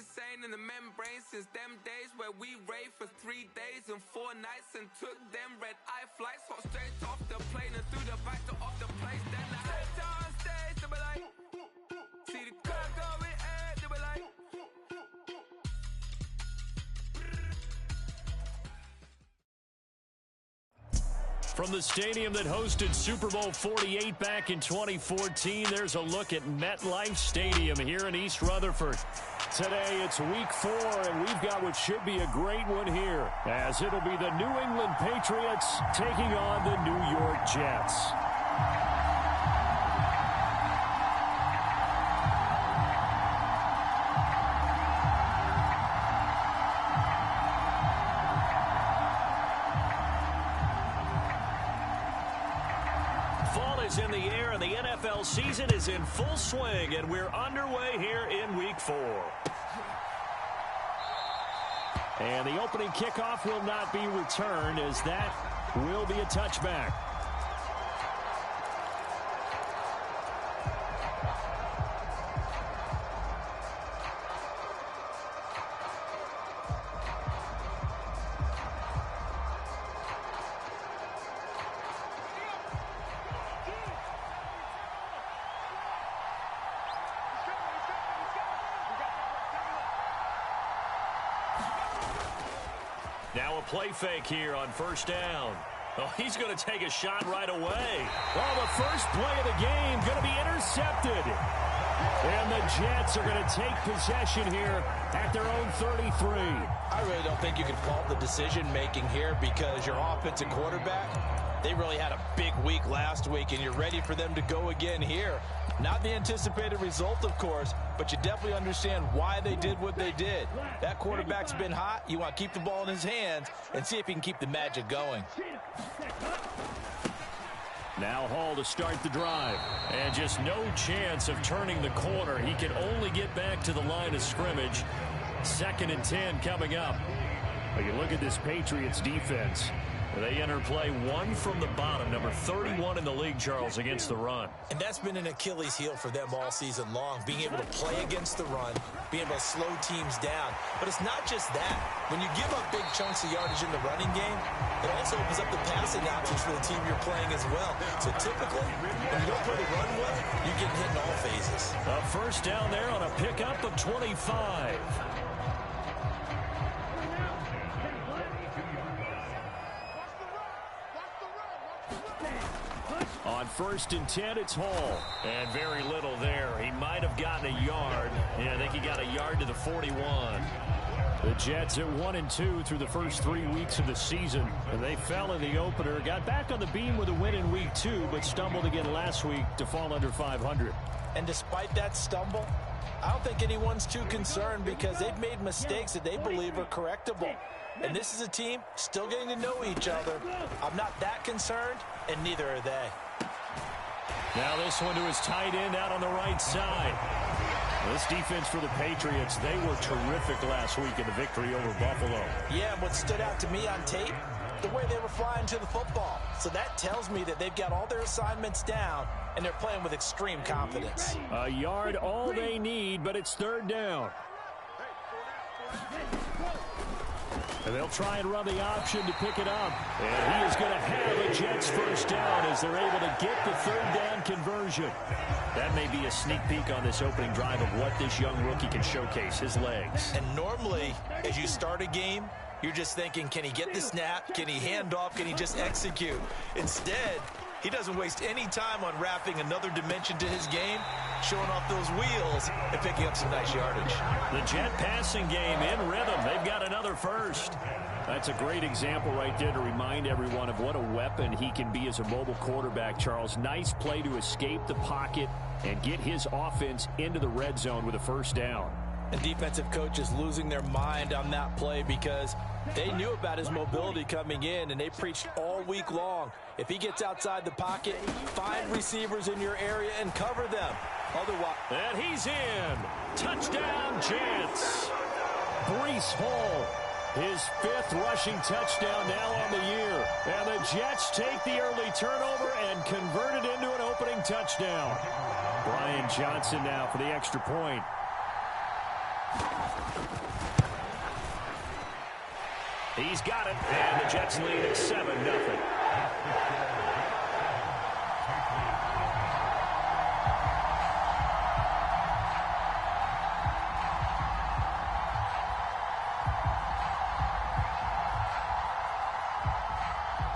insane in the membrane since them days where we raved for 3 days and 4 nights and took them red-eye flights, hot straight off the plane and through the back door of the place. Then I stepped on stage, they were like, see the crowd going ahead, they were like. From the stadium that hosted Super Bowl 48 back in 2014, there's a look at MetLife Stadium here in East Rutherford. Today, it's week 4, and we've got what should be a great one here, as it'll be the New England Patriots taking on the New York Jets. In the air, and the NFL season is in full swing, and we're underway here in week 4. And the opening kickoff will not be returned, as that will be a touchback. Now a play fake here on first down. Oh, he's going to take a shot right away. Oh, the first play of the game going to be intercepted. And the Jets are going to take possession here at their own 33. I really don't think you can fault the decision-making here because your offensive quarterback, they really had a big week last week, and you're ready for them to go again here. Not the anticipated result, of course, but you definitely understand why they did what they did. That quarterback's been hot. You want to keep the ball in his hands and see if he can keep the magic going. Now Hall to start the drive. And just no chance of turning the corner. He can only get back to the line of scrimmage. 2nd and 10 coming up. But you look at this Patriots defense. They enter play 1 from the bottom, number 31 in the league, Charles, against the run. And that's been an Achilles heel for them all season long, being able to play against the run, being able to slow teams down. But it's not just that. When you give up big chunks of yardage in the running game, it also opens up the passing options for the team you're playing as well. So typically, when you don't play the run well, you get hit in all phases. A first down there on a pickup of 25. On 1st and 10, it's Hall. And very little there. He might have gotten a yard. Yeah, I think he got a yard to the 41. The Jets at 1-2 through the first 3 weeks of the season. And they fell in the opener. Got back on the beam with a win in week 2, but stumbled again last week to fall under 500. And despite that stumble, I don't think anyone's too concerned because they've made mistakes that they believe are correctable. And this is a team still getting to know each other. I'm not that concerned, and neither are they. Now this one to his tight end out on the right side. This defense for the Patriots, they were terrific last week in the victory over Buffalo. Yeah, what stood out to me on tape, the way they were flying to the football. So that tells me that they've got all their assignments down, and they're playing with extreme confidence. A yard all they need, but it's 3rd down. And they'll try and run the option to pick it up. And he is going to have a Jets first down as they're able to get the 3rd down conversion. That may be a sneak peek on this opening drive of what this young rookie can showcase, his legs. And normally, as you start a game, you're just thinking, can he get the snap? Can he hand off? Can he just execute? Instead, he doesn't waste any time on wrapping another dimension to his game, showing off those wheels and picking up some nice yardage. The Jet passing game in rhythm. They've got another first. That's a great example right there to remind everyone of what a weapon he can be as a mobile quarterback, Charles. Nice play to escape the pocket and get his offense into the red zone with a first down. And defensive coaches losing their mind on that play because they knew about his mobility coming in, and they preached all week long. If he gets outside the pocket, find receivers in your area and cover them. Otherwise, and he's in. Touchdown, Jets. Breece Hall, his 5th rushing touchdown now on the year. And the Jets take the early turnover and convert it into an opening touchdown. Brian Johnson now for the extra point. He's got it, and the Jets lead at 7-0.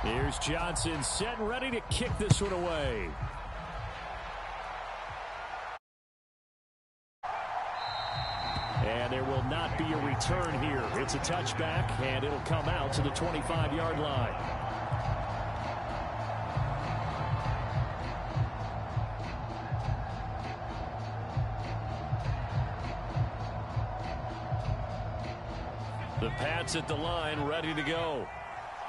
Here's Johnson set and ready to kick this one away. And there will not be a return here. It's a touchback, and it'll come out to the 25-yard line. The Pats at the line, ready to go.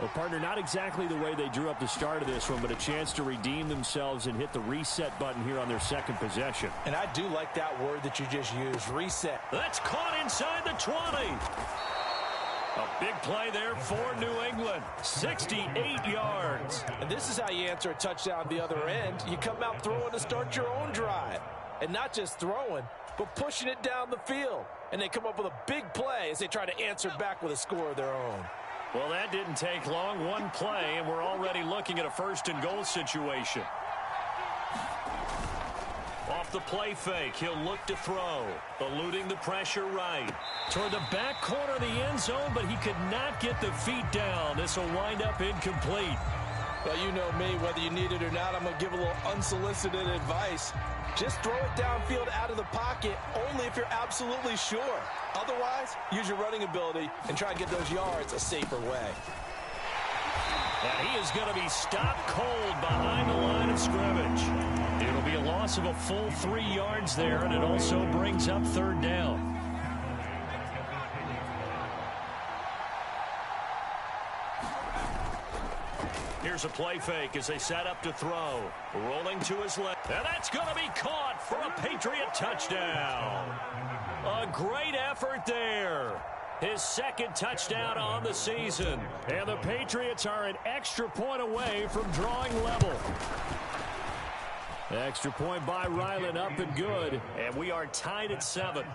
Well, partner, not exactly the way they drew up the start of this one, but a chance to redeem themselves and hit the reset button here on their second possession. And I do like that word that you just used, reset. That's caught inside the 20. A big play there for New England. 68 yards. And this is how you answer a touchdown the other end. You come out throwing to start your own drive. And not just throwing, but pushing it down the field. And they come up with a big play as they try to answer back with a score of their own. Well, that didn't take long. One play, and we're already looking at a first-and-goal situation. Off the play fake, he'll look to throw. Eluding the pressure right. Toward the back corner of the end zone, but he could not get the feet down. This will wind up incomplete. Well, you know me, whether you need it or not, I'm going to give a little unsolicited advice. Just throw it downfield out of the pocket only if you're absolutely sure. Otherwise, use your running ability and try and get those yards a safer way. And he is going to be stopped cold behind the line of scrimmage. It'll be a loss of a full 3 yards there, and it also brings up third down. Here's a play fake as they set up to throw. Rolling to his left. And that's going to be caught for a Patriot touchdown. A great effort there. His second touchdown on the season. And the Patriots are an extra point away from drawing level. Extra point by Ryland, up and good. And we are tied at 7.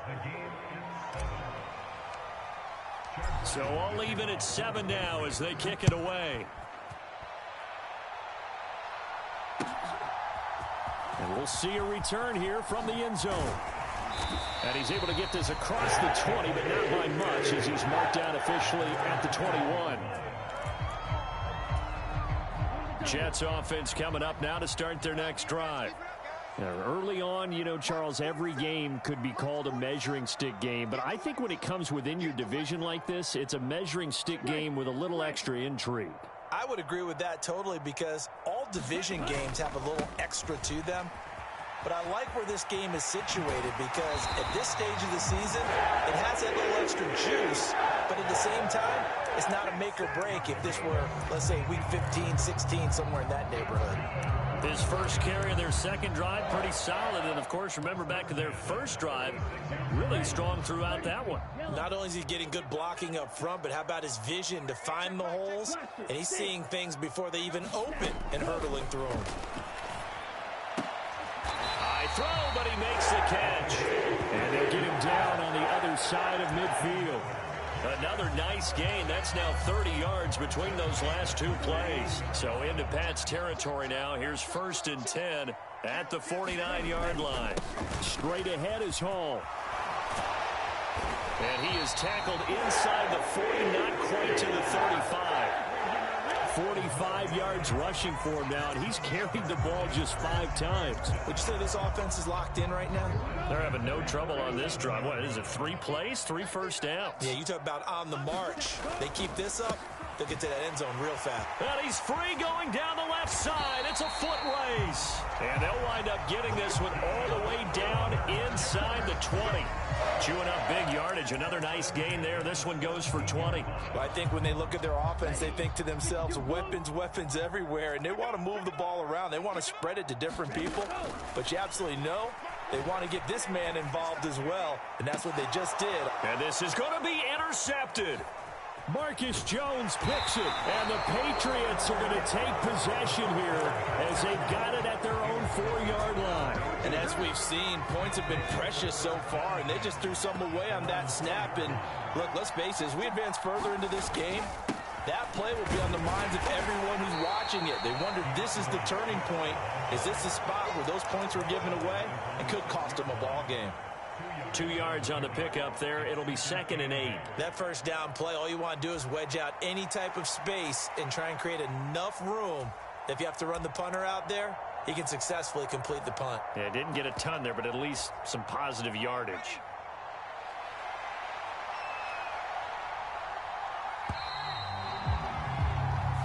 So all even at 7 now as they kick it away. And we'll see a return here from the end zone. And he's able to get this across the 20, but not by much as he's marked down officially at the 21. Jets offense coming up now to start their next drive. Now, early on, you know, Charles, every game could be called a measuring stick game. But I think when it comes within your division like this, it's a measuring stick game with a little extra intrigue. I would agree with that totally because all division games have a little extra to them. But I like where this game is situated because at this stage of the season, it has that little extra juice. But at the same time, it's not a make or break if this were, let's say, week 15, 16, somewhere in that neighborhood. His first carry of their second drive, pretty solid. And, of course, remember back to their first drive, really strong throughout that one. Not only is he getting good blocking up front, but how about his vision to find the holes? And he's seeing things before they even open and hurdling through them. High throw, but he makes the catch. And they'll get him down on the other side of midfield. Another nice gain. That's now 30 yards between those last two plays. So into Pat's territory now. Here's 1st and 10 at the 49-yard line. Straight ahead is Hall. And he is tackled inside the 40, not quite to the 35. 45 yards rushing for him now, and he's carried the ball just 5 times. Would you say this offense is locked in right now? They're having no trouble on this drive. What is it, 3 plays, 3 first downs? Yeah, you talk about on the march. They keep this up, they'll get to that end zone real fast. And he's free going down the left side. It's a foot race. And they'll wind up getting this one all the way down inside the 20. Chewing up big yardage. Another nice gain there. This one goes for 20. Well, I think when they look at their offense, they think to themselves, weapons, weapons everywhere. And they want to move the ball around. They want to spread it to different people. But you absolutely know they want to get this man involved as well. And that's what they just did. And this is going to be intercepted. Marcus Jones picks it, and the Patriots are going to take possession here as they've got it at their own 4-yard line. And as we've seen, points have been precious so far, and they just threw some away on that snap. And look, let's face it, as we advance further into this game, that play will be on the minds of everyone who's watching it. They wonder, this is the turning point. Is this the spot where those points were given away? It could cost them a ball game. 2 yards on the pickup there. It'll be 2nd and 8. That first down play, all you want to do is wedge out any type of space and try and create enough room that if you have to run the punter out there, he can successfully complete the punt. Yeah, didn't get a ton there, but at least some positive yardage.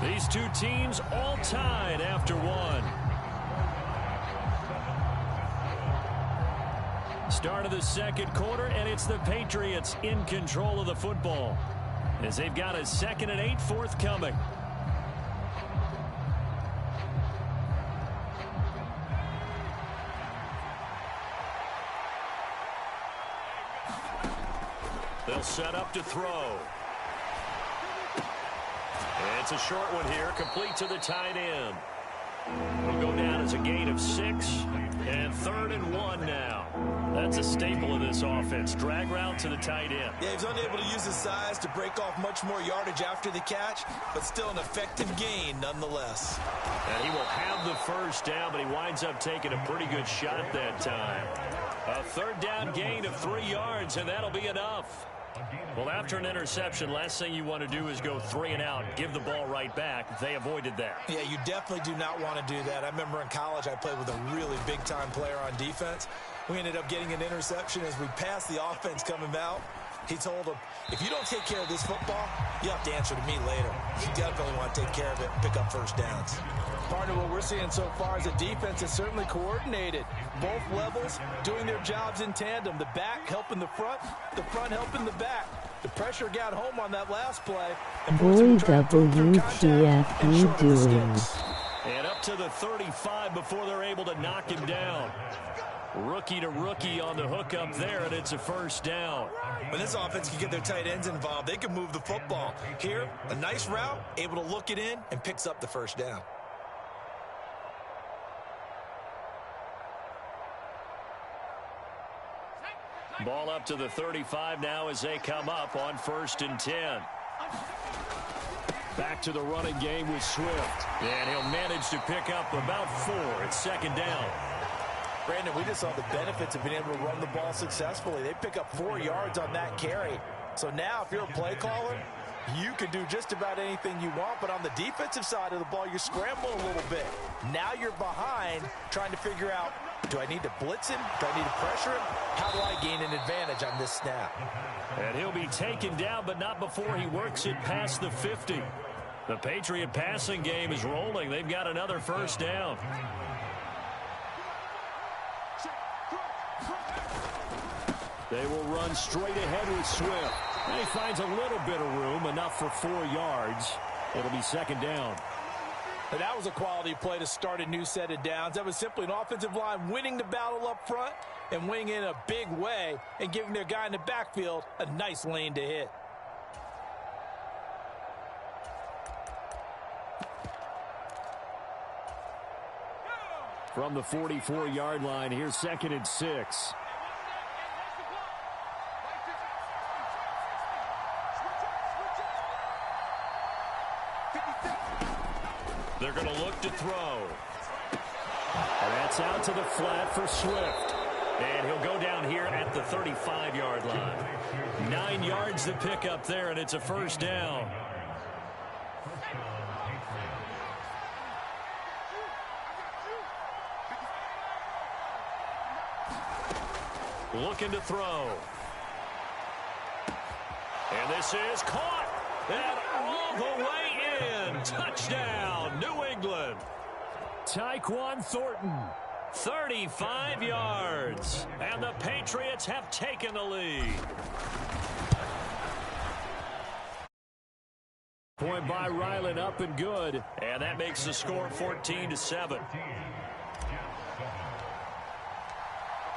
These two teams all tied after one. Start of the second quarter, and it's the Patriots in control of the football as they've got a 2nd and 8 forthcoming. They'll set up to throw. It's a short one here, complete to the tight end. It'll go down as a gain of 6, and 3rd and 1 now. That's a staple of this offense. Drag route to the tight end. Yeah, he's unable to use his size to break off much more yardage after the catch, but still an effective gain nonetheless. And he will have the first down, but he winds up taking a pretty good shot that time. A 3rd down gain of 3 yards, and that'll be enough. Well, after an interception, last thing you want to do is go 3 and out, give the ball right back. They avoided that. Yeah, you definitely do not want to do that. I remember in college I played with a really big-time player on defense. We ended up getting an interception as we passed the offense coming out. He told him, if you don't take care of this football, you have to answer to me later. You definitely want to take care of it and pick up first downs. Part of what we're seeing so far is the defense is certainly coordinated. Both levels doing their jobs in tandem. The back helping the front helping the back. The pressure got home on that last play. Boy, WTF you doing? And up to the 35 before they're able to knock him down. Rookie to rookie on the hook up there, and it's a first down. When this offense can get their tight ends involved, they can move the football. Here, a nice route, able to look it in, and picks up the first down. Ball up to the 35 now as they come up on 1st and 10. Back to the running game with Swift. And he'll manage to pick up about 4. It's 2nd down. Brandon, we just saw the benefits of being able to run the ball successfully. They pick up 4 yards on that carry. So now if you're a play caller, you can do just about anything you want. But on the defensive side of the ball, you're scrambling a little bit. Now you're behind trying to figure out, do I need to blitz him? Do I need to pressure him? How do I gain an advantage on this snap? And he'll be taken down, but not before he works it past the 50. The Patriot passing game is rolling. They've got another first down. They will run straight ahead with Swift. And he finds a little bit of room, enough for 4 yards. It'll be 2nd down. But that was a quality play to start a new set of downs. That was simply an offensive line winning the battle up front and winning in a big way and giving their guy in the backfield a nice lane to hit. From the 44-yard line, here's 2nd and 6. They're going to look to throw. And that's out to the flat for Swift. And he'll go down here at the 35-yard line. 9 yards to pick up there, and it's a first down. Looking to throw. And this is caught. And all the way in. Touchdown, New England. Tyquan Thornton, 35 yards. And the Patriots have taken the lead. Point by Ryland, up and good. And that makes the score 14-7.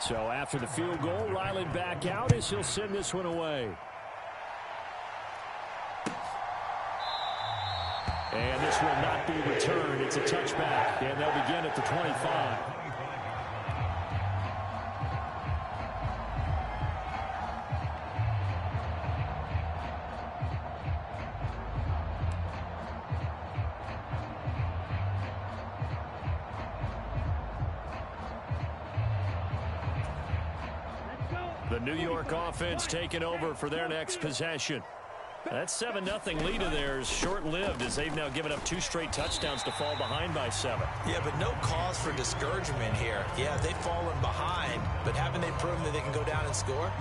So after the field goal, Ryland back out as he'll send this one away. And this will not be returned. It's a touchback, and they'll begin at the 25. The New York offense taking over for their next possession. That 7-0 lead of theirs short-lived as they've now given up 2 straight touchdowns to fall behind by 7. Yeah, but no cause for discouragement here. Yeah, they've fallen behind, but haven't they proven that they can go down and score?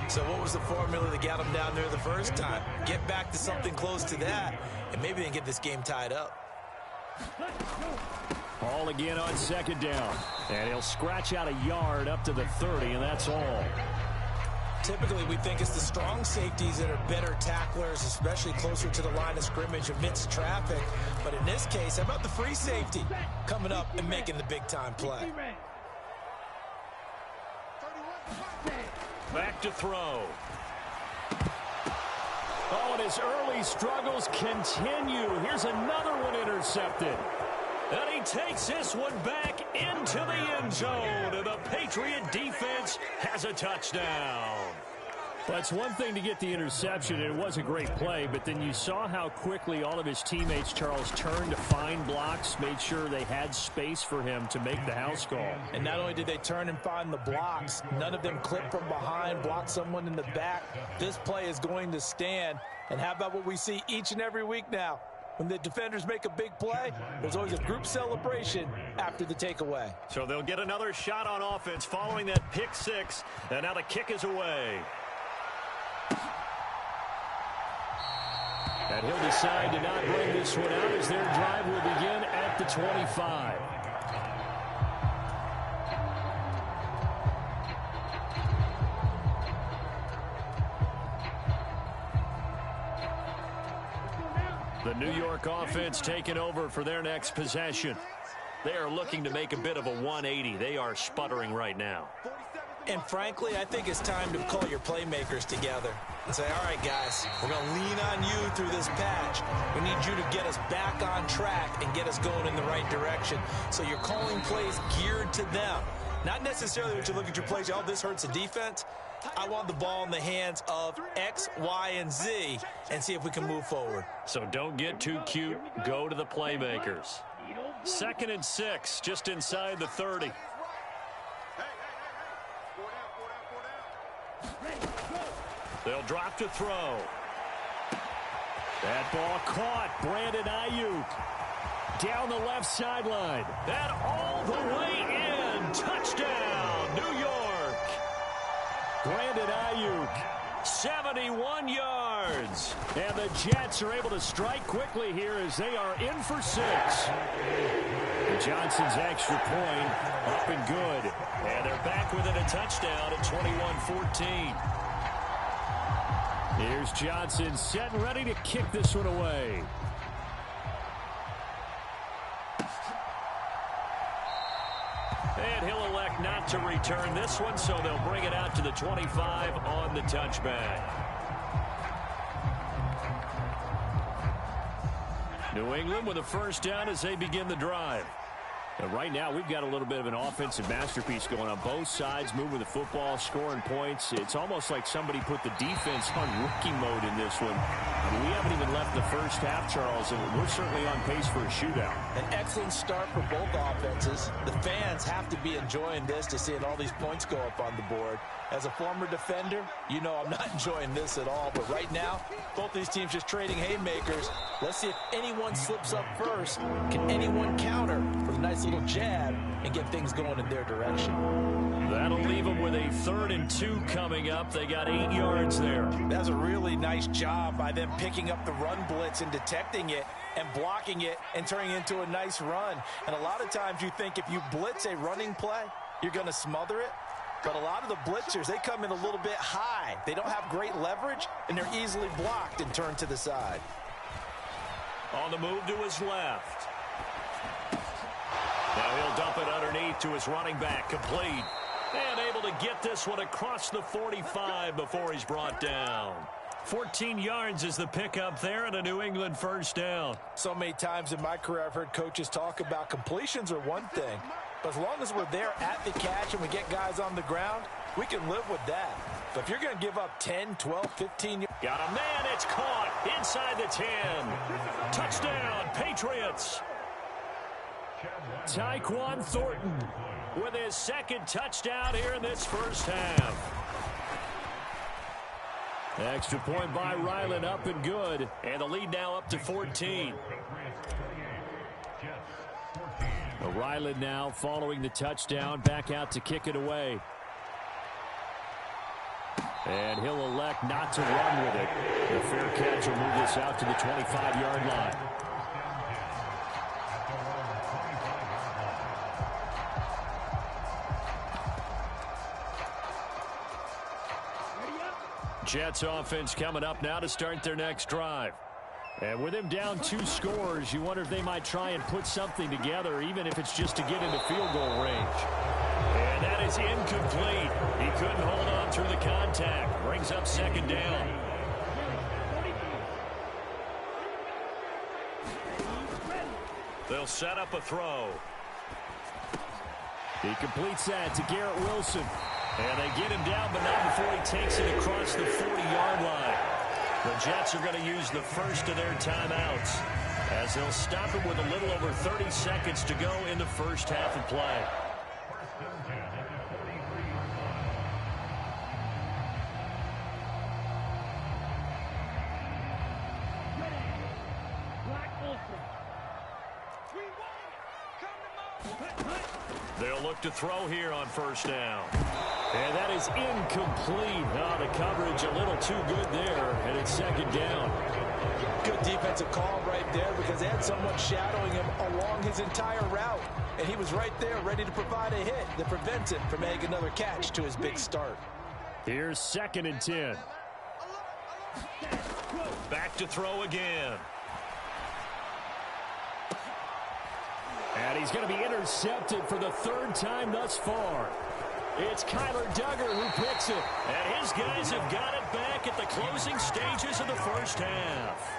So what was the formula that got them down there the first time? Get back to something close to that, and maybe they can get this game tied up. Ball again on 2nd down, and he'll scratch out a yard up to the 30, and that's all. Typically, we think it's the strong safeties that are better tacklers, especially closer to the line of scrimmage amidst traffic. But in this case, how about the free safety coming up and making the big-time play? Back to throw. Oh, and his early struggles continue. Here's another one intercepted. And he takes this one back into the end zone. And the Patriot defense has a touchdown. Well, it's one thing to get the interception, and it was a great play, but then you saw how quickly all of his teammates, Charles, turned to find blocks, made sure they had space for him to make the house call. And not only did they turn and find the blocks, none of them clipped from behind, blocked someone in the back. This play is going to stand. And how about what we see each and every week now? When the defenders make a big play, there's always a group celebration after the takeaway. So they'll get another shot on offense following that pick 6, and now the kick is away. And he'll decide to not bring this one out as their drive will begin at the 25. The New York offense taking over for their next possession. They are looking to make a bit of a 180. They are sputtering right now. And frankly, I think it's time to call your playmakers together and say, all right, guys, we're going to lean on you through this patch. We need you to get us back on track and get us going in the right direction. So you're calling plays geared to them. Not necessarily that you look at your plays, oh, this hurts the defense. I want the ball in the hands of X, Y, and Z and see if we can move forward. So don't get too cute. Go to the playmakers. 2nd and 6, just inside the 30. They'll drop to throw. That ball caught. Brandon Ayuk down the left sideline. And all the way in. Touchdown, New York. Brandon Ayuk, 71 yards. And the Jets are able to strike quickly here as they are in for 6. Johnson's extra point up and good. And they're back within a touchdown at 21-14. Here's Johnson set and ready to kick this one away. And he'll elect not to return this one, so they'll bring it out to the 25 on the touchback. New England with a first down as they begin the drive. And right now, we've got a little bit of an offensive masterpiece going on both sides, moving the football, scoring points. It's almost like somebody put the defense on rookie mode in this one. We haven't even left the first half, Charles, and we're certainly on pace for a shootout. An excellent start for both offenses. The fans have to be enjoying this to seeing all these points go up on the board. As a former defender, you know I'm not enjoying this at all. But right now, both these teams just trading haymakers. Let's see if anyone slips up first. Can anyone counter with a nice little jab and get things going in their direction? That'll leave them with a 3rd and 2 coming up. They got 8 yards there. That's a really nice job by them picking up the run blitz and detecting it and blocking it and turning it into a nice run. And a lot of times you think if you blitz a running play, you're going to smother it. But a lot of the blitzers, they come in a little bit high. They don't have great leverage, and they're easily blocked and turned to the side. On the move to his left. Now he'll dump it underneath to his running back, complete. And able to get this one across the 45 before he's brought down. 14 yards is the pickup there and a New England first down. So many times in my career I've heard coaches talk about completions are one thing, but as long as we're there at the catch and we get guys on the ground, we can live with that. But if you're going to give up 10, 12, 15... Got a man, it's caught inside the 10. Touchdown, Patriots. Tyquan Thornton with his second touchdown here in this first half. Extra point by Ryland, up and good. And the lead now up to 14. Ryland now following the touchdown, back out to kick it away. And he'll elect not to run with it. The fair catch will move this out to the 25-yard line. Jets offense coming up now to start their next drive. And with him down 2 scores, you wonder if they might try and put something together, even if it's just to get into field goal range. And that is incomplete. He couldn't hold on through the contact. Brings up second down. They'll set up a throw. He completes that to Garrett Wilson. And they get him down, but not before he takes it across the 40-yard line. The Jets are going to use the first of their timeouts as they'll stop it with a little over 30 seconds to go in the first half of play. They'll look to throw here on first down. And that is incomplete. Oh, the coverage a little too good there, and it's second down. Good defensive call right there because they had someone shadowing him along his entire route. And he was right there ready to provide a hit that prevents him from making another catch to his big start. Here's 2nd and 10. Back to throw again. And he's going to be intercepted for the 3rd time thus far. It's Kyler Duggar who picks it. And his guys have got it back at the closing stages of the first half.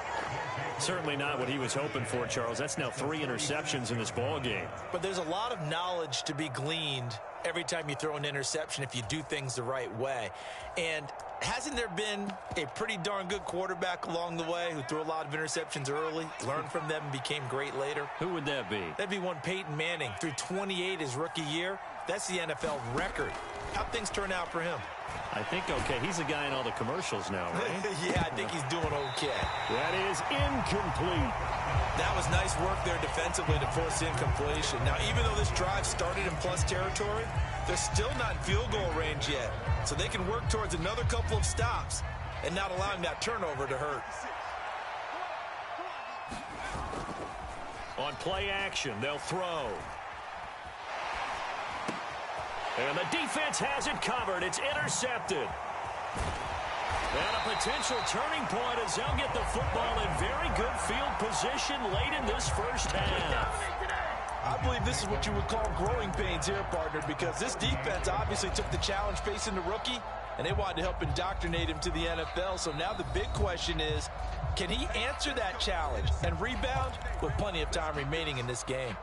Certainly not what he was hoping for, Charles. That's now 3 interceptions in this ball game. But there's a lot of knowledge to be gleaned every time you throw an interception if you do things the right way. And hasn't there been a pretty darn good quarterback along the way who threw a lot of interceptions early, learned from them, and became great later? Who would that be? That'd be one Peyton Manning. Threw 28 his rookie year. That's the NFL record. How'd things turn out for him? I think okay. He's the guy in all the commercials now, right? Yeah, I think he's doing okay. That is incomplete. That was nice work there defensively to force incompletion. Now, even though this drive started in plus territory, they're still not in field goal range yet. So they can work towards another couple of stops and not allowing that turnover to hurt. On play action, they'll throw. And the defense has it covered. It's intercepted. And a potential turning point as they'll get the football in very good field position late in this first half. I believe this is what you would call growing pains here, partner, because this defense obviously took the challenge facing the rookie, and they wanted to help indoctrinate him to the NFL. So now the big question is, can he answer that challenge and rebound with plenty of time remaining in this game?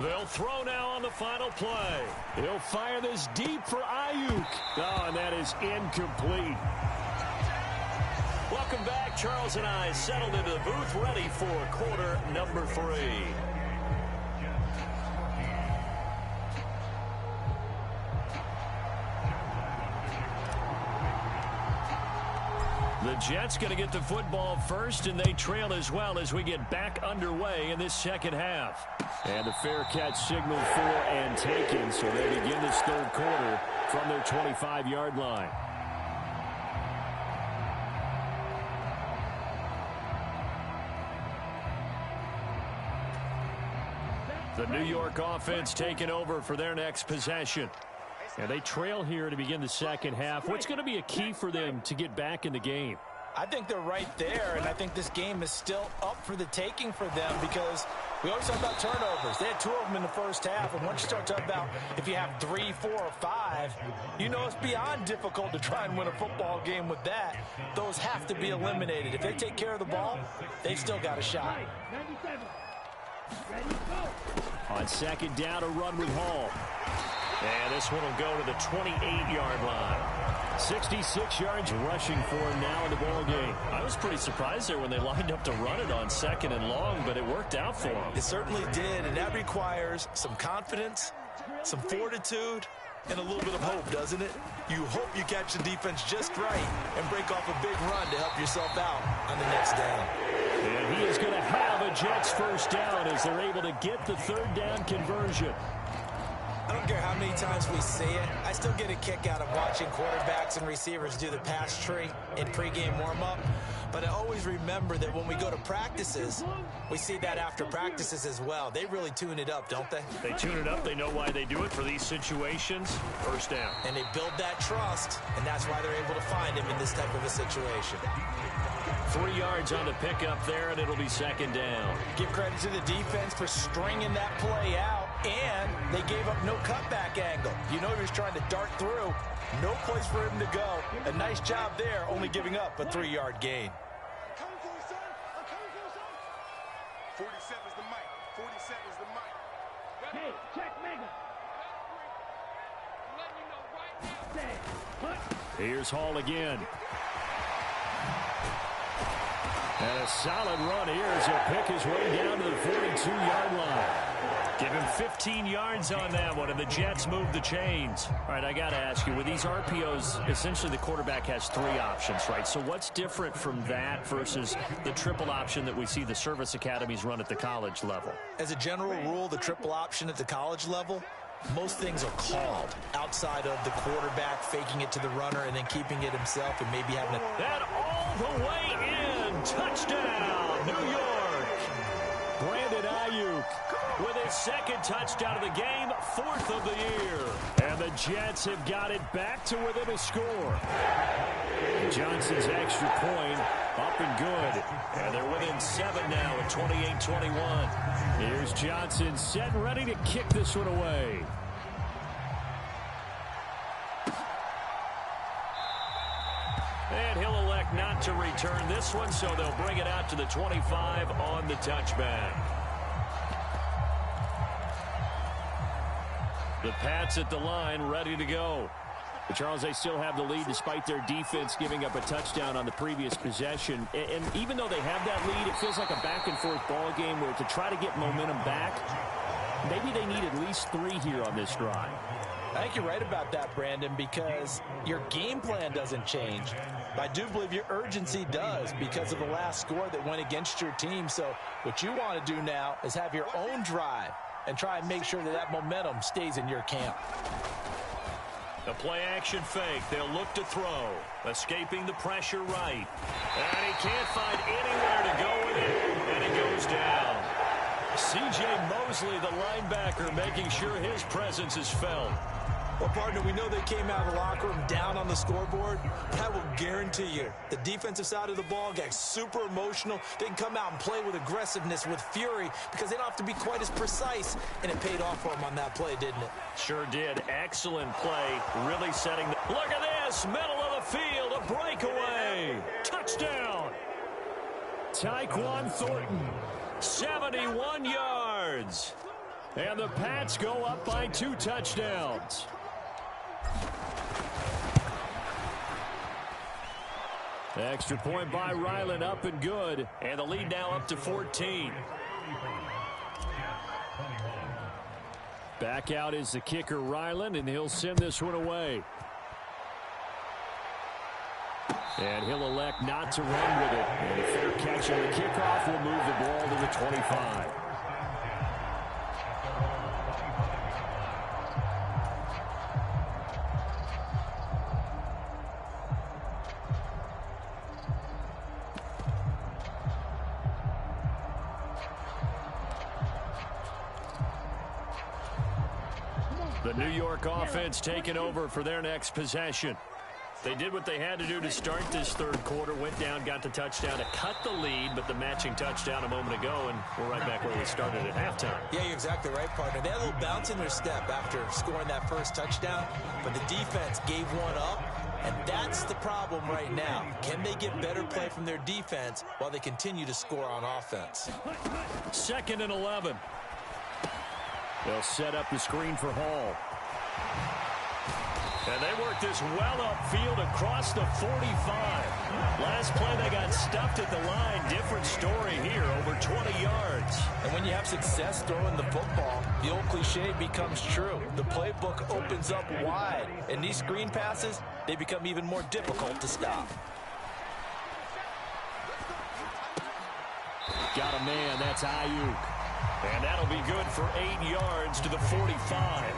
They'll throw now on the final play. He'll fire this deep for Ayuk. Oh, and that is incomplete. Welcome back. Charles and I settled into the booth, ready for quarter number 3. The Jets going to get the football first, and they trail as well as we get back underway in this second half. And the fair catch signaled for and taken, so they begin this third quarter from their 25-yard line. The New York offense taking over for their next possession. And they trail here to begin the second half. What's going to be a key for them to get back in the game? I think they're right there, and I think this game is still up for the taking for them because we always talk about turnovers. They had 2 of them in the first half, and once you start talking about if you have 3, 4, or 5, you know it's beyond difficult to try and win a football game with that. Those have to be eliminated. If they take care of the ball, they've still got a shot. On second down, a run with Hall. And this one will go to the 28-yard line. 66 yards rushing for him now in the ball game. I was pretty surprised there when they lined up to run it on second and long, but it worked out for him. It certainly did, and that requires some confidence, some fortitude, and a little bit of hope, doesn't it? You hope you catch the defense just right and break off a big run to help yourself out on the next down. And he is going to have a Jets first down as they're able to get the third down conversion. I don't care how many times we see it. I still get a kick out of watching quarterbacks and receivers do the pass tree in pregame warm-up. But I always remember that when we go to practices, we see that after practices as well. They really tune it up, don't they? They tune it up. They know why they do it for these situations. First down. And they build that trust, and that's why they're able to find him in this type of a situation. 3 yards on the pickup there, and it'll be second down. Give credit to the defense for stringing that play out, and they gave up no cutback angle. You know he was trying to dart through. No place for him to go. A nice job there, only giving up a 3-yard gain. 47's the mic. 47's the mic. Hey, check Mega. Here's Hall again. And a solid run here as he'll pick his way down to the 42-yard line. Give him 15 yards on that one, and the Jets move the chains. All right, I got to ask you, with these RPOs, essentially the quarterback has 3 options, right? So what's different from that versus the triple option that we see the service academies run at the college level? As a general rule, the triple option at the college level, most things are called outside of the quarterback faking it to the runner and then keeping it himself and maybe having a... That all the way in. Touchdown, New York. Brandon Ayuk with his second touchdown of the game, 4th of the year. And the Jets have got it back to within a score. Johnson's extra point up and good. And they're within 7 now at 28-21. Here's Johnson set and ready to kick this one away. And he'll elect not to return this one, so they'll bring it out to the 25 on the touchback. The Pats at the line, ready to go. But Charles, they still have the lead despite their defense giving up a touchdown on the previous possession. And even though they have that lead, it feels like a back-and-forth ball game where to try to get momentum back, maybe they need at least 3 here on this drive. I think you're right about that, Brandon, because your game plan doesn't change. I do believe your urgency does because of the last score that went against your team. So what you want to do now is have your own drive and try and make sure that that momentum stays in your camp. The play-action fake. They'll look to throw. Escaping the pressure right. And he can't find anywhere to go with it. And it goes down. C.J. Mosley, the linebacker, making sure his presence is felt. Well, partner, we know they came out of the locker room down on the scoreboard, but I will guarantee you the defensive side of the ball got super emotional. They can come out and play with aggressiveness, with fury, because they don't have to be quite as precise, and it paid off for them on that play, didn't it? Sure did. Excellent play. Really setting the... Look at this. Middle of the field. A breakaway. Touchdown. Tyquan Thornton. 71 yards. And the Pats go up by 2 touchdowns. Extra point by Ryland, up and good. And the lead now up to 14. Back out is the kicker, Ryland, and he'll send this one away. And he'll elect not to run with it. And a fair catch on the kickoff will move the ball to the 25. The New York offense taking over for their next possession. They did what they had to do to start this third quarter, went down, got the touchdown to cut the lead, but the matching touchdown a moment ago, and we're right back where we started at halftime. Yeah, you're exactly right, partner. They had a little bounce in their step after scoring that first touchdown, but the defense gave one up, and that's the problem right now. Can they get better play from their defense while they continue to score on offense? 2nd and 11. They'll set up the screen for Hall. And they work this well upfield across the 45. Last play, they got stuffed at the line. Different story here, over 20 yards. And when you have success throwing the football, the old cliche becomes true. The playbook opens up wide. And these screen passes, they become even more difficult to stop. Got a man, that's Ayuk. And that'll be good for 8 yards to the 45.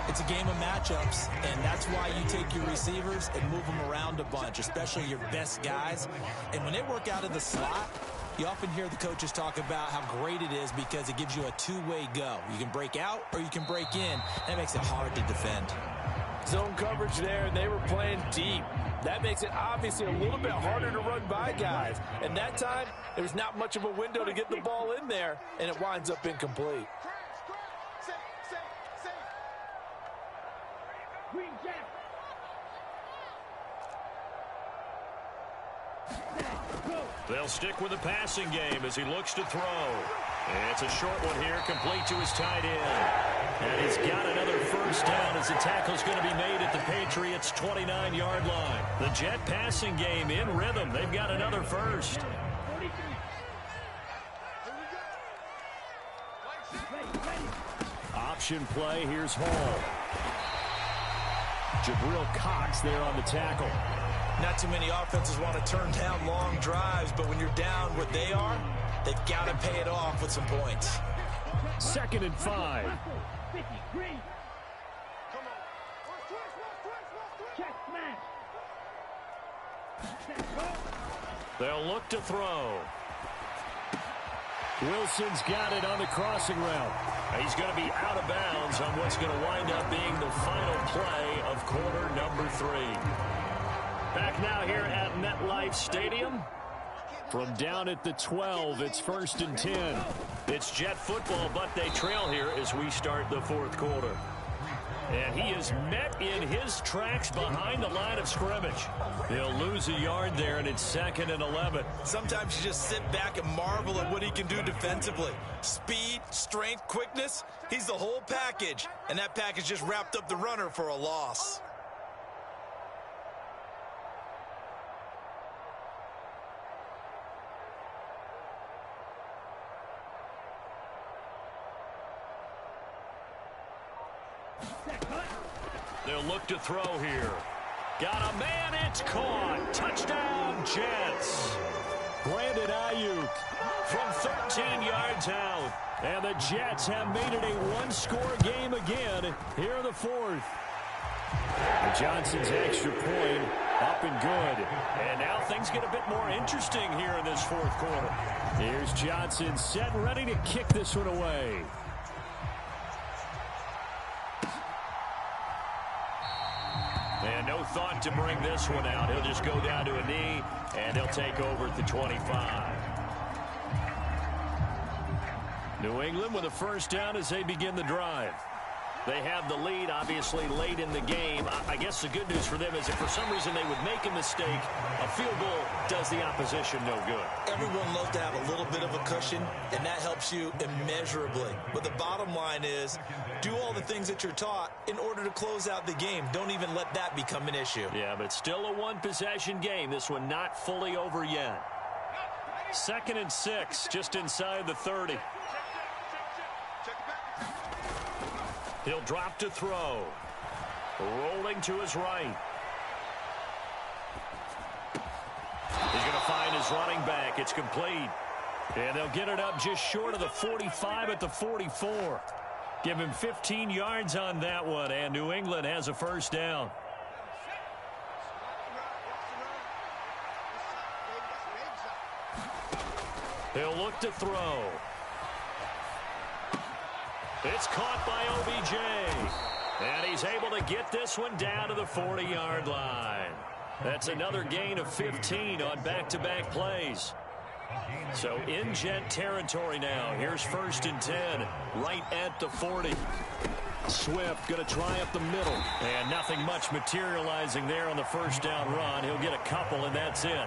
It's a game of matchups, and that's why you take your receivers and move them around a bunch, especially your best guys. And when they work out of the slot, you often hear the coaches talk about how great it is because it gives you a two-way go. You can break out or you can break in. That makes it hard to defend. Zone coverage there, and they were playing deep. That makes it obviously a little bit harder to run by guys. And that time, there's not much of a window to get the ball in there, and it winds up incomplete. They'll stick with the passing game as he looks to throw. And it's a short one here, complete to his tight end. And he's got another first down as the tackle's going to be made at the Patriots' 29-yard line. The Jet passing game in rhythm. They've got another first. Option play, here's Hall. Jabril Cox there on the tackle. Not too many offenses want to turn down long drives, but when you're down what they are, they've got to pay it off with some points. 2nd and 5. They'll look to throw. Wilson's got it on the crossing route. He's going to be out of bounds on what's going to wind up being the final play of quarter number 3. Back now here at MetLife Stadium. From down at the 12, it's 1st and 10. It's Jet football, but they trail here as we start the fourth quarter. And he is met in his tracks behind the line of scrimmage. He'll lose a yard there, and it's 2nd and 11. Sometimes you just sit back and marvel at what he can do defensively. Speed, strength, quickness, he's the whole package. And that package just wrapped up the runner for a loss. They'll look to throw here. Got a man, it's caught. Touchdown, Jets. Brandon Ayuk from 13 yards out. And the Jets have made it a one-score game again here in the fourth. And Johnson's extra point up and good. And now things get a bit more interesting here in this fourth quarter. Here's Johnson set and ready to kick this one away. And no thought to bring this one out. He'll just go down to a knee, and they'll take over at the 25. New England with a first down as they begin the drive. They have the lead, obviously, late in the game. I guess the good news for them is if for some reason they would make a mistake, a field goal does the opposition no good. Everyone loves to have a little bit of a cushion, and that helps you immeasurably. But the bottom line is, do all the things that you're taught in order to close out the game. Don't even let that become an issue. Yeah, but still a one-possession game. This one not fully over yet. 2nd and 6, just inside the 30. He'll drop to throw. Rolling to his right. He's going to find his running back. It's complete. And they'll get it up just short of the 45 at the 44. Give him 15 yards on that one, and New England has a first down. He'll look to throw. It's caught by OBJ. And he's able to get this one down to the 40-yard line. That's another gain of 15 on back-to-back plays. So in Jet territory now. Here's 1st and 10, right at the 40. Swift going to try up the middle. And nothing much materializing there on the first down run. He'll get a couple, and that's it.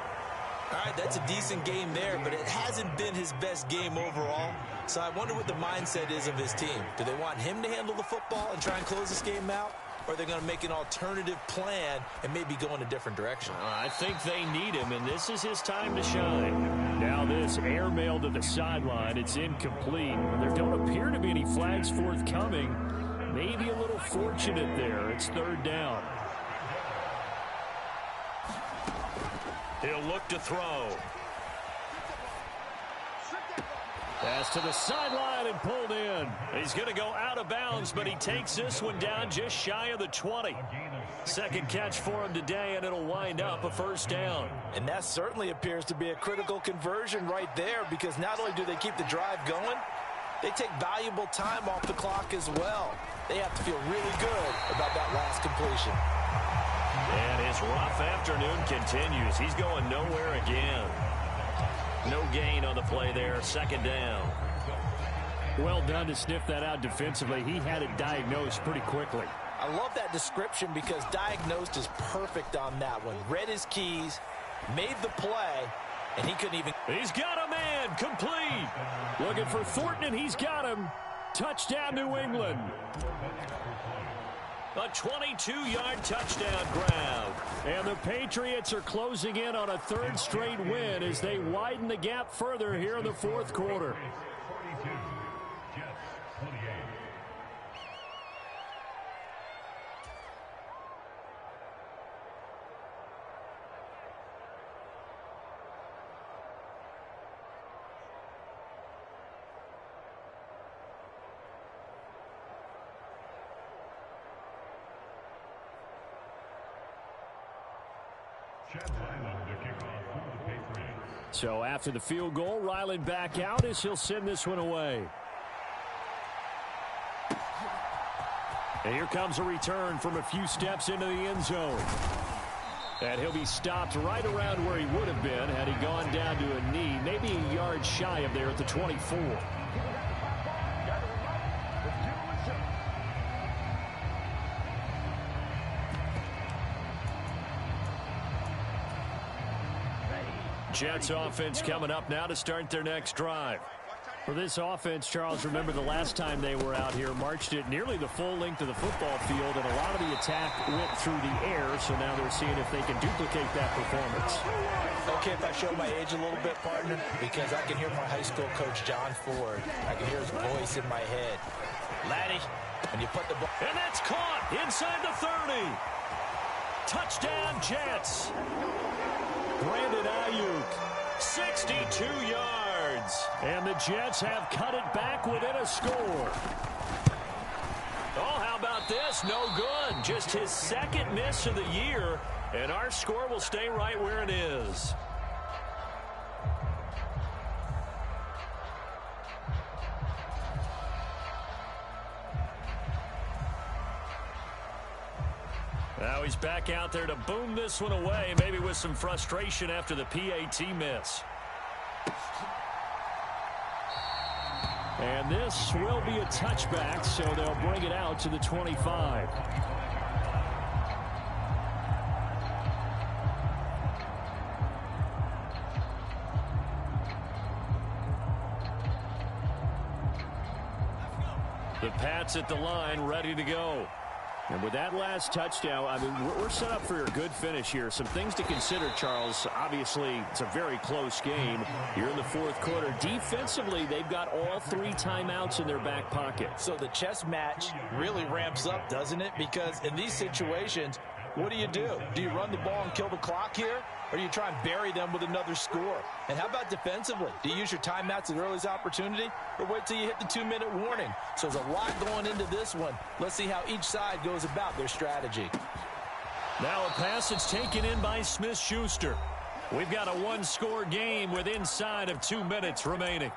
All right, that's a decent game there, but it hasn't been his best game overall. So I wonder what the mindset is of his team. Do they want him to handle the football and try and close this game out? Or are they going to make an alternative plan and maybe go in a different direction? I think they need him, and this is his time to shine. Now this airmail to the sideline. It's incomplete. There don't appear to be any flags forthcoming. Maybe a little fortunate there. It's 3rd down. He'll look to throw. Pass to the sideline and pulled in. He's going to go out of bounds, but he takes this one down just shy of the 20. Second catch for him today, and it'll wind up a 1st down. And that certainly appears to be a critical conversion right there, because not only do they keep the drive going, they take valuable time off the clock as well. They have to feel really good about that last completion. And his rough afternoon continues. He's going nowhere again. No gain on the play there. 2nd down. Well done to sniff that out defensively. He had it diagnosed pretty quickly. I love that description because diagnosed is perfect on that one. Read his keys, made the play, and he couldn't even... He's got a man. Complete. Looking for Thornton, and he's got him. Touchdown, New England. A 22-yard touchdown grab. And the Patriots are closing in on a 3rd straight win as they widen the gap further here in the 4th quarter. So after the field goal, Ryland back out as he'll send this one away. And here comes a return from a few steps into the end zone. And he'll be stopped right around where he would have been had he gone down to a knee, maybe a yard shy of there at the 24. Jets offense coming up now to start their next drive. For this offense, Charles, remember the last time they were out here, marched it nearly the full length of the football field, and a lot of the attack went through the air, so now they're seeing if they can duplicate that performance. Okay, if I show my age a little bit, partner, because I can hear my high school coach, John Ford. I can hear his voice in my head. Laddie, when you put the ball... And that's caught inside the 30. Touchdown, Jets. Brandon Ayuk, 62 yards. And the Jets have cut it back within a score. Oh, how about this? No good. Just his 2nd miss of the year. And our score will stay right where it is. Now he's back out there to boom this one away, maybe with some frustration after the PAT miss. And this will be a touchback, so they'll bring it out to the 25. The Pats at the line, ready to go. And with that last touchdown, I mean, we're set up for a good finish here. Some things to consider, Charles. Obviously, it's a very close game. You're in the 4th quarter. Defensively, they've got all 3 timeouts in their back pocket. So the chess match really ramps up, doesn't it? Because in these situations, what do? Do you run the ball and kill the clock here? Or do you try and bury them with another score? And how about defensively? Do you use your timeouts at earliest opportunity? Or wait till you hit the 2-minute warning? So there's a lot going into this one. Let's see how each side goes about their strategy. Now a pass that's taken in by Smith-Schuster. We've got a 1-score game with inside of 2 minutes remaining.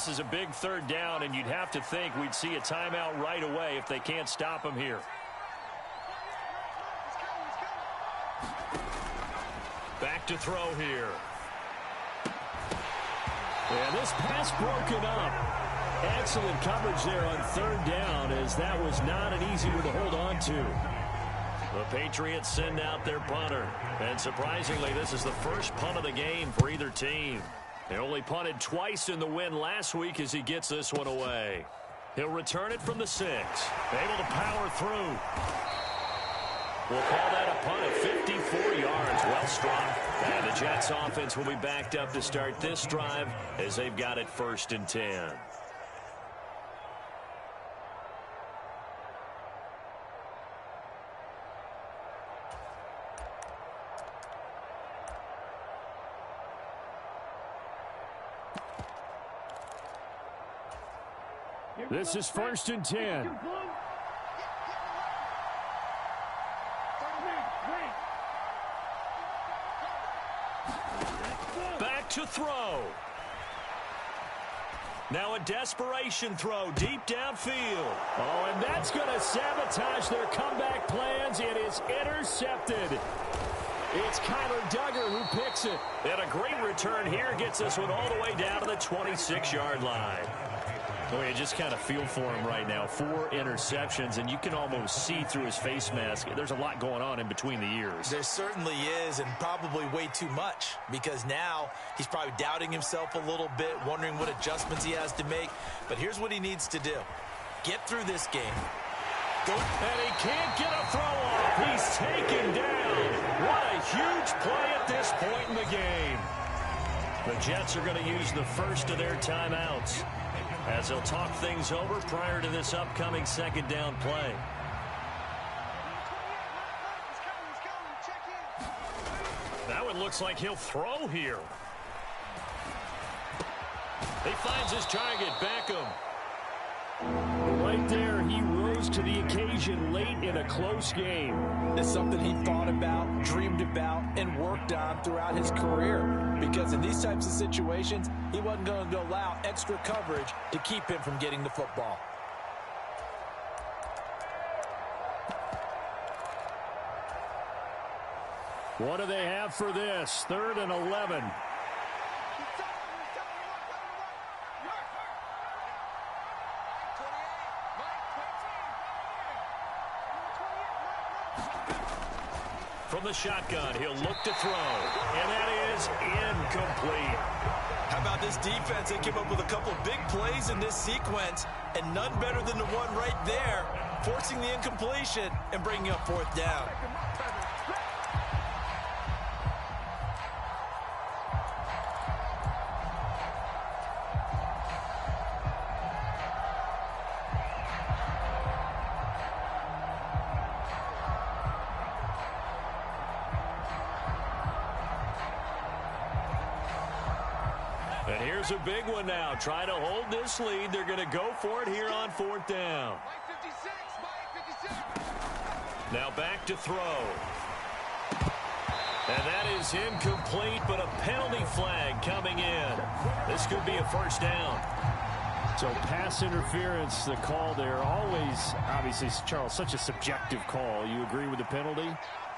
this is a big third down, and you'd have to think we'd see a timeout right away if they can't stop him here. Back to throw here. And this pass broken up. Excellent coverage there on third down, as that was not an easy one to hold on to. The Patriots send out their punter. And surprisingly, this is the first punt of the game for either team. They only punted twice in the win last week as he gets this one away. He'll return it from the 6. Able to power through. We'll call that a punt of 54 yards. Well struck. And the Jets offense will be backed up to start this drive as they've got it 1st and 10. This is 1st and 10. Back to throw. Now a desperation throw deep downfield. Oh, and that's going to sabotage their comeback plans. It is intercepted. It's Kyler Duggar who picks it. And a great return here gets this one all the way down to the 26-yard line. Boy, you just kind of feel for him right now. 4 interceptions, and you can almost see through his face mask. There's a lot going on in between the ears. There certainly is, and probably way too much, because now he's probably doubting himself a little bit, wondering what adjustments he has to make. But here's what he needs to do. Get through this game. And he can't get a throw off. He's taken down. What a huge play at this point in the game. The Jets are going to use the first of their timeouts as they'll talk things over prior to this upcoming 2nd down play. That one looks like he'll throw here. He finds his target, Beckham. Right there, he rose to the occasion late in a close game. It's something he thought about, dreamed about, and worked on throughout his career. Because in these types of situations, he wasn't going to allow extra coverage to keep him from getting the football. What do they have for this? 3rd and 11. From the shotgun, he'll look to throw. And that is incomplete. How about this defense? They came up with a couple big plays in this sequence, and none better than the one right there, forcing the incompletion and bringing up 4th down. And here's a big one now. Try to hold this lead. They're going to go for it here on 4th down. Now back to throw. And that is incomplete, but a penalty flag coming in. This could be a 1st down. So pass interference, the call there. Always, obviously, Charles, such a subjective call. You agree with the penalty?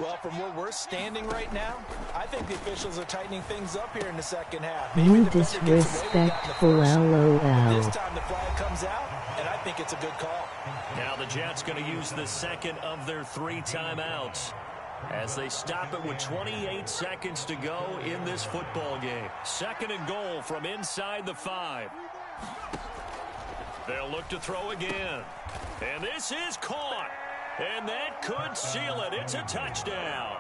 Well, from where we're standing right now, I think the officials are tightening things up here in the 2nd half. You disrespectful LOL. This time the flag comes out, and I think it's a good call. Now the Jets going to use the 2nd of their 3 timeouts as they stop it with 28 seconds to go in this football game. 2nd and goal from inside the 5. They'll look to throw again. And this is caught. And that could seal it. It's a touchdown.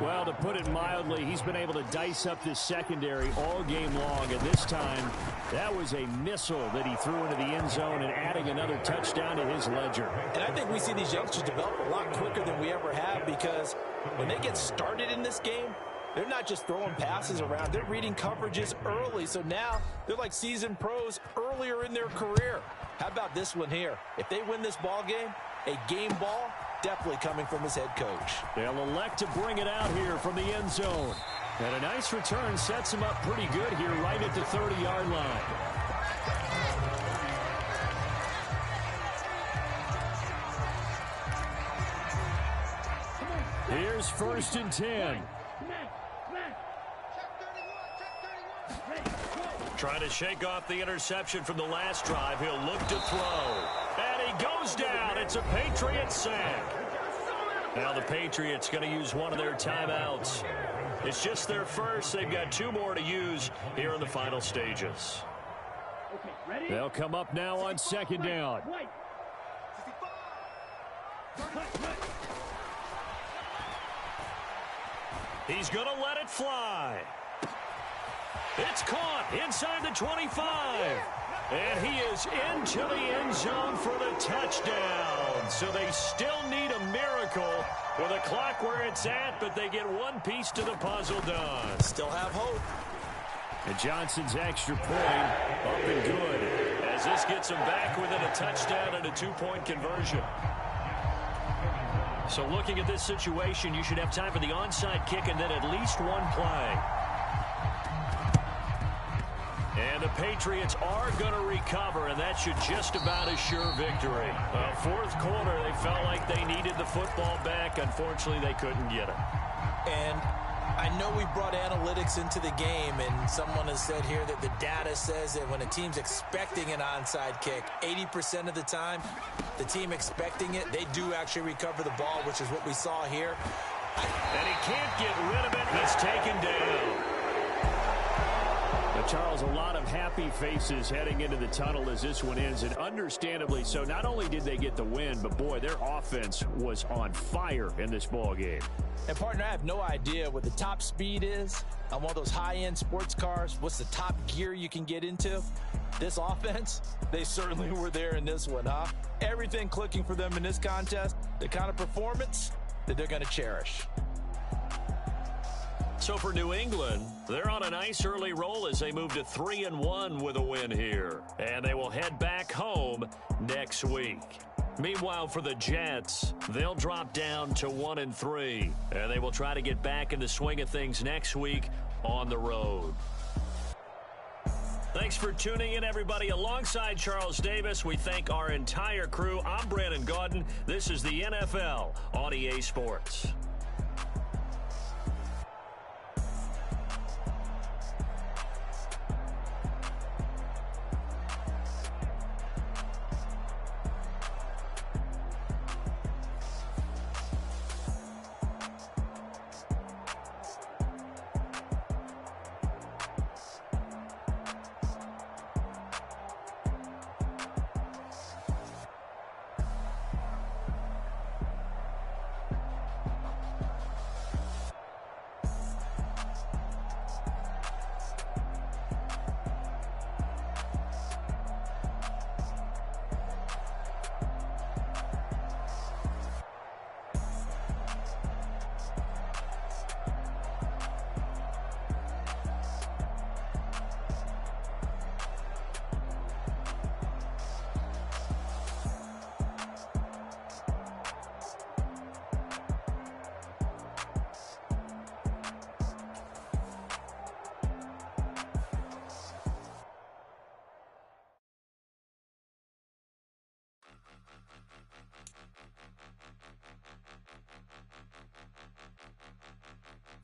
Well, to put it mildly, he's been able to dice up this secondary all game long. And this time, that was a missile that he threw into the end zone and adding another touchdown to his ledger. And I think we see these youngsters develop a lot quicker than we ever have, because when they get started in this game, they're not just throwing passes around. They're reading coverages early. So now they're like seasoned pros earlier in their career. How about this one here? If they win this ball game, a game ball definitely coming from his head coach. They'll elect to bring it out here from the end zone. And a nice return sets him up pretty good here right at the 30-yard line. Here's 1st and 10. Trying to shake off the interception from the last drive. He'll look to throw. And he goes down. It's a Patriots sack. Now the Patriots going to use one of their timeouts. It's just their first. They've got 2 more to use here in the final stages. They'll come up now on 2nd down. He's going to let it fly. It's caught inside the 25. And he is into the end zone for the touchdown. So they still need a miracle with a clock where it's at, but they get one piece to the puzzle done. Still have hope. And Johnson's extra point up and good as this gets him back within a touchdown and a 2-point conversion. So looking at this situation, you should have time for the onside kick and then at least one play. And the Patriots are going to recover, and that should just about assure victory. 4th quarter, they felt like they needed the football back. Unfortunately, they couldn't get it. And I know we brought analytics into the game, and someone has said here that the data says that when a team's expecting an onside kick, 80% of the time, the team expecting it, they do actually recover the ball, which is what we saw here. And he can't get rid of it. He's taken down. Charles, a lot of happy faces heading into the tunnel as this one ends, and understandably so. Not only did they get the win, but boy, their offense was on fire in this ball game. And partner, I have no idea what the top speed is on one of those high-end sports cars. What's the top gear you can get into? This offense, they certainly were there in this one, huh? Everything clicking for them in this contest, the kind of performance that they're going to cherish. So for New England, they're on a nice early roll as they move to 3-1 with a win here. And they will head back home next week. Meanwhile, for the Jets, they'll drop down to 1-3. And they will try to get back in the swing of things next week on the road. Thanks for tuning in, everybody. Alongside Charles Davis, we thank our entire crew. I'm Brandon Gaudin. This is the NFL on EA Sports.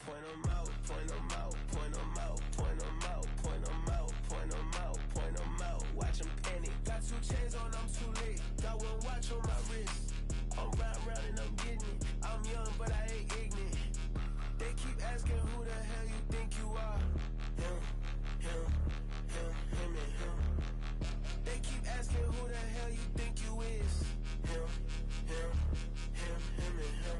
Point them out, point them out, point them out, point them out, point them out, point them out, point them out. Watch them panic. Got 2 chains on, I'm too late. Got 1 watch on my wrist. I'm round and I'm getting it. I'm young, but I ain't ignorant. They keep asking who the hell you think you are. Him, and him. They keep asking who the hell you think you is. Him, and him.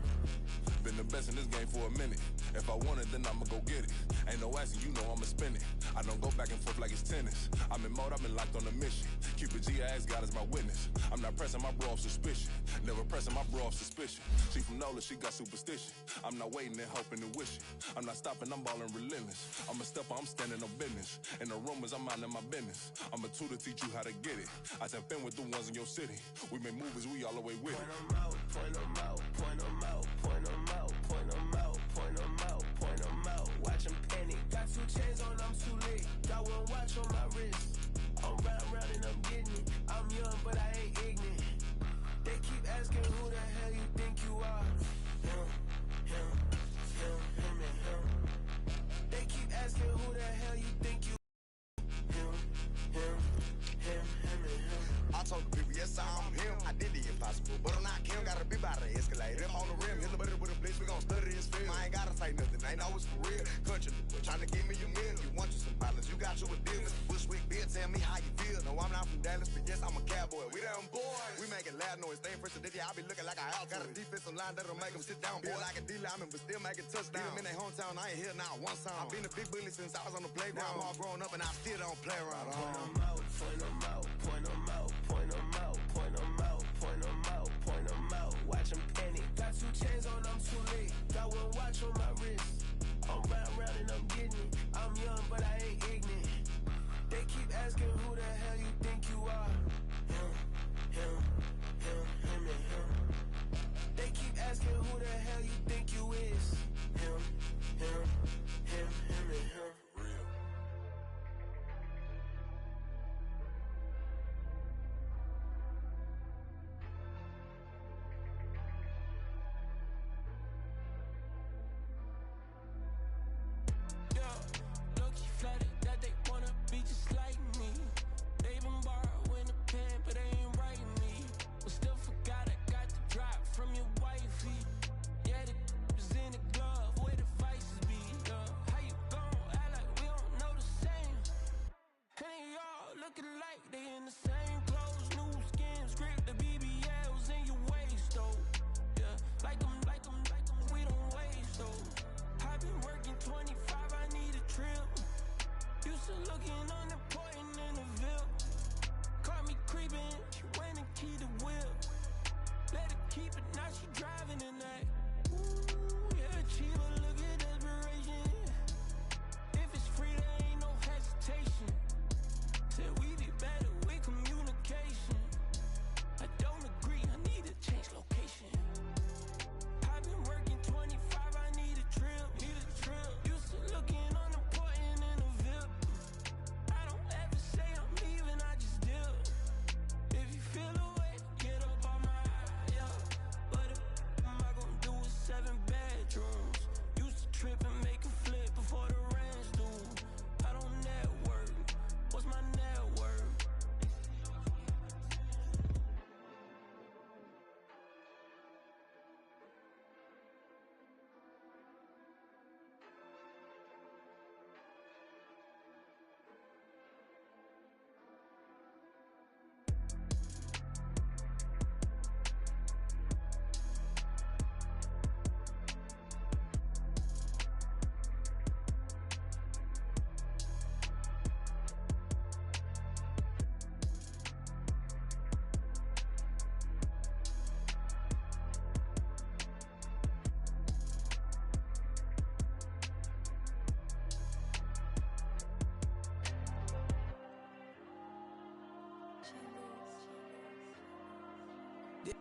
Been the best in this game for a minute. If I want it, then I'ma go get it. Ain't no asking, you know I'ma spin it. I don't go back and forth like it's tennis. I'm in mode, I've been locked on a mission. Cupid G, I ask God as my witness. I'm not pressing my bro off suspicion. Never pressing my bro off suspicion. She from Nola, she got superstition. I'm not waiting and hoping and wishing. I'm not stopping, I'm balling relentless. I'm a stepper, I'm standing on business. In the rumors, I'm minding my business. I'm a tutor, teach you how to get it. I tap in with the ones in your city. We make movies, we all the way with it. Point them out, point them out, point them out, point them out, point them out, point them out, point them out. Watch watch them panic. Got 2 chains on, I'm too lit. Got 1 watch on my wrist. I'm round and I'm getting it. I'm young, but I ain't ignorant. They keep asking who the hell you think you are. Him, and him. They keep asking who the hell you think you him, and him. I told the people, yes, I'm him. I did the impossible, but I'm not Kim. Gotta be by the escalator. Him on the rim, hit the butter with a blitz. We gon' study this film. I ain't gotta say nothing. Ain't always for real. Country, trying to give me a meal. You want you some pilots, you got you a deal. Mr. Bushwick, Bill, tell me how you feel. No, I'm not from Dallas, but yes, I'm a cowboy. We them boys. We making loud noise. Staying first to I be looking like a house. Got a defensive line that'll make them sit down. Feel like a D-lineman, but still making touchdowns. Beat them in their hometown, I ain't here now one time. I've been a big bully since I was on the playground. Now I'm all grown up and I still don't play around. Point them out, point them out, point them out, point them out, point them out, point them out, point them out. Watch them panic. Got 2 chains on, I'm too late. Got 1 watch on my wrist. I'm round and I'm getting it. I'm young, but I ain't ignorant. They keep asking who the hell you think you are. Him, and him. They keep asking who the hell you think you is. Him, and him.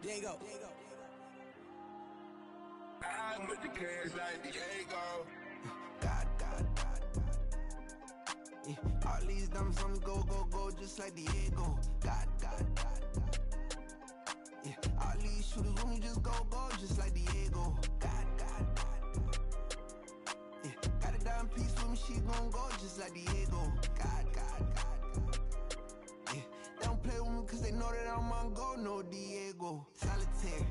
There you go. I'm with the cash like Diego. God. Yeah. All these dumps on me go, just like Diego. God. Yeah. All these shooters on me just go, just like Diego. God. Yeah. Got a dime piece with me, she gon' go just like Diego. God. Yeah. They don't play with me cause they know that I'm on go, no Diego. Solitaire.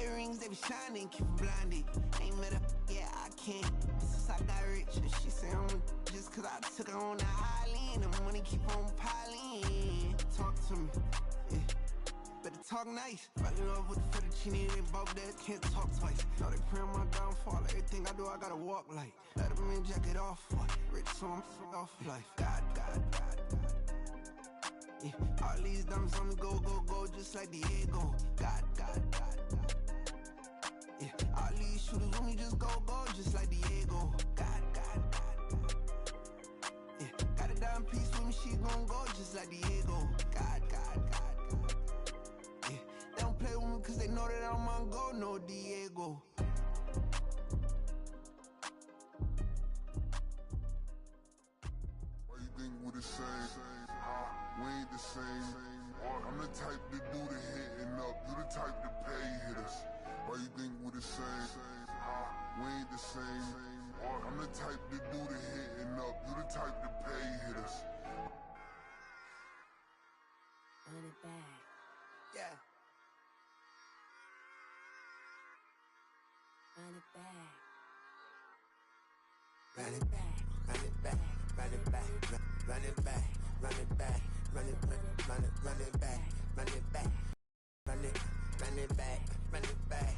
Earrings, they be shining, keep them blinded. Ain't met up, yeah, I can't. Since I got rich, she say I'm just cause I took her on the island. The money keep on piling. Talk to me, yeah. Better talk nice. Fall in love with the fettuccine, they both dead, can't talk twice. Now they pray on my downfall, everything I do, I gotta walk like. Let them in, jacket off, rich, so I'm off life. God. Yeah. All these dumps on me go, just like Diego. God. Yeah. All these shooters on me just go, just like Diego. God. Yeah. Got a dime piece with me, she gon' go just like Diego. God. Yeah. They don't play with me cause they know that I'm on go, no Diego. the type to do the hitting up, you the type to pay hitters. Why you think we the same? We ain't the same. I'm the type to do the hitting up, you the type to pay hitters. Run it back. Yeah. Run it back. Run it back, run it back, run it back, run it back, run it back, run it back, run it back, run it back, run it back, run it back,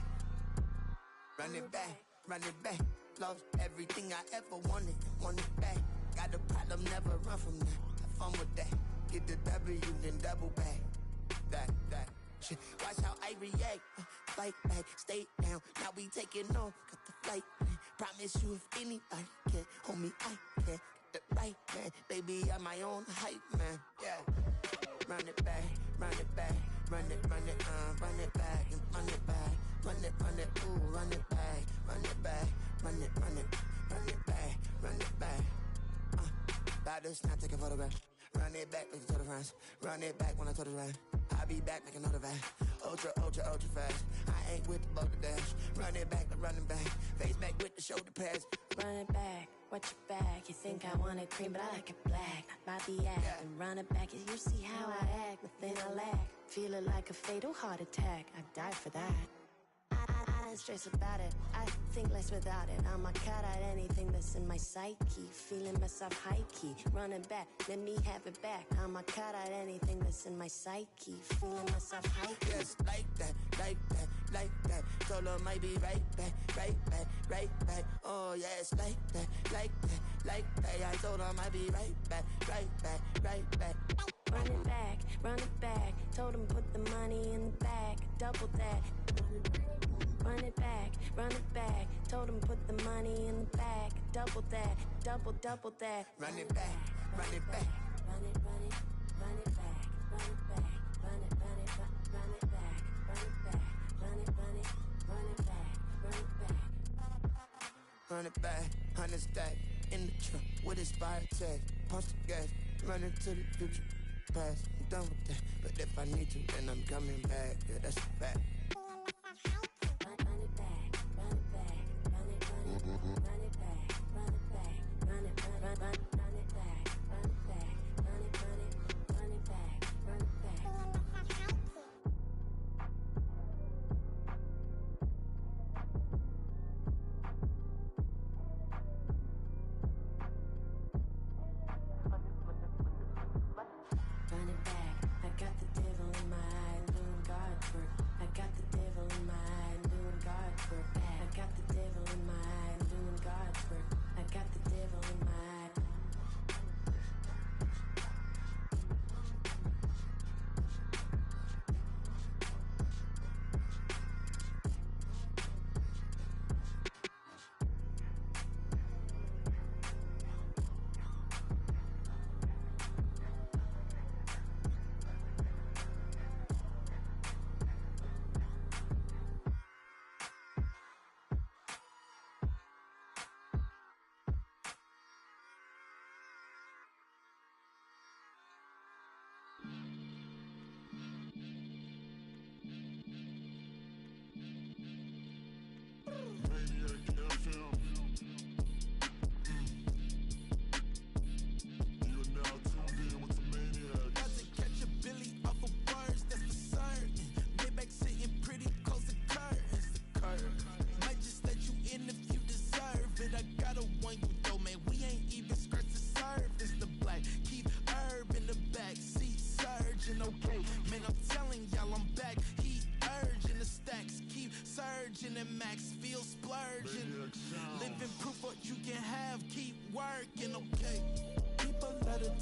run it back, run it back. Lost everything I ever wanted, want it back. Got a problem, never run from that. Have fun with that. Get the W, then double back. That shit. Watch how I react. Fight back, stay down. Now we taking off, got the flight. Promise you if anybody can, homie, I can. Get the right man, baby, I'm my own hype man. Yeah. Run it back, run it back, run it back, and run it back, run it, ooh, run it back, run it back, run it back, run it back. About to snap, take a photograph. Run it back, make it to the friends. Run it back when I told it right. I'll be back, make another back. Ultra fast. I ain't with the boat to dash. Run it back, but running back. Face back with the shoulder pads. Run it back, watch your back. You think I want it cream, but I like it black. My be acting, run it back. You see how I act, nothing I lack. Feeling like a fatal heart attack. I'd die for that. I don't stress about it, I think less without it. I'ma cut out anything that's in my psyche. Feeling myself high-key, running back, let me have it back. I'ma cut out anything that's in my psyche. Feeling myself high-key. Yes, like that, like that, like that. Told her might be right back, right back, right back. Oh yes, like that, like that, like that. I told her might be right back, right back, right back. Run it back, told him put the money in the bag, double that. Run it back, told him put the money in the bag, double that, double that. Run it back, run it back. Run it back, run it back, run it back, run it back, run it back, run it back. Run it back, 100 stack, in the trunk with expired tag. Punch the gas, running to the future, past. I'm done with that, but if I need to, then I'm coming back. Yeah, that's a fact.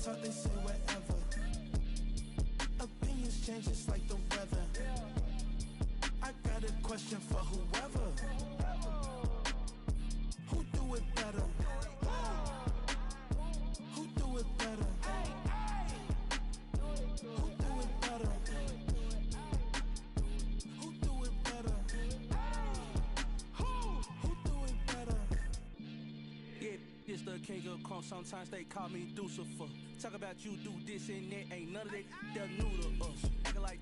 Talk, they say whatever. Opinions change just like the weather. I got a question for whoever. Who do it better? Who do it better? Who do it better? Who do it better? Who do it better? Yeah, it's the king of crunk. Sometimes they call me Lucifer. Talk about you do this and that, ain't none of that they're new to us. Acting like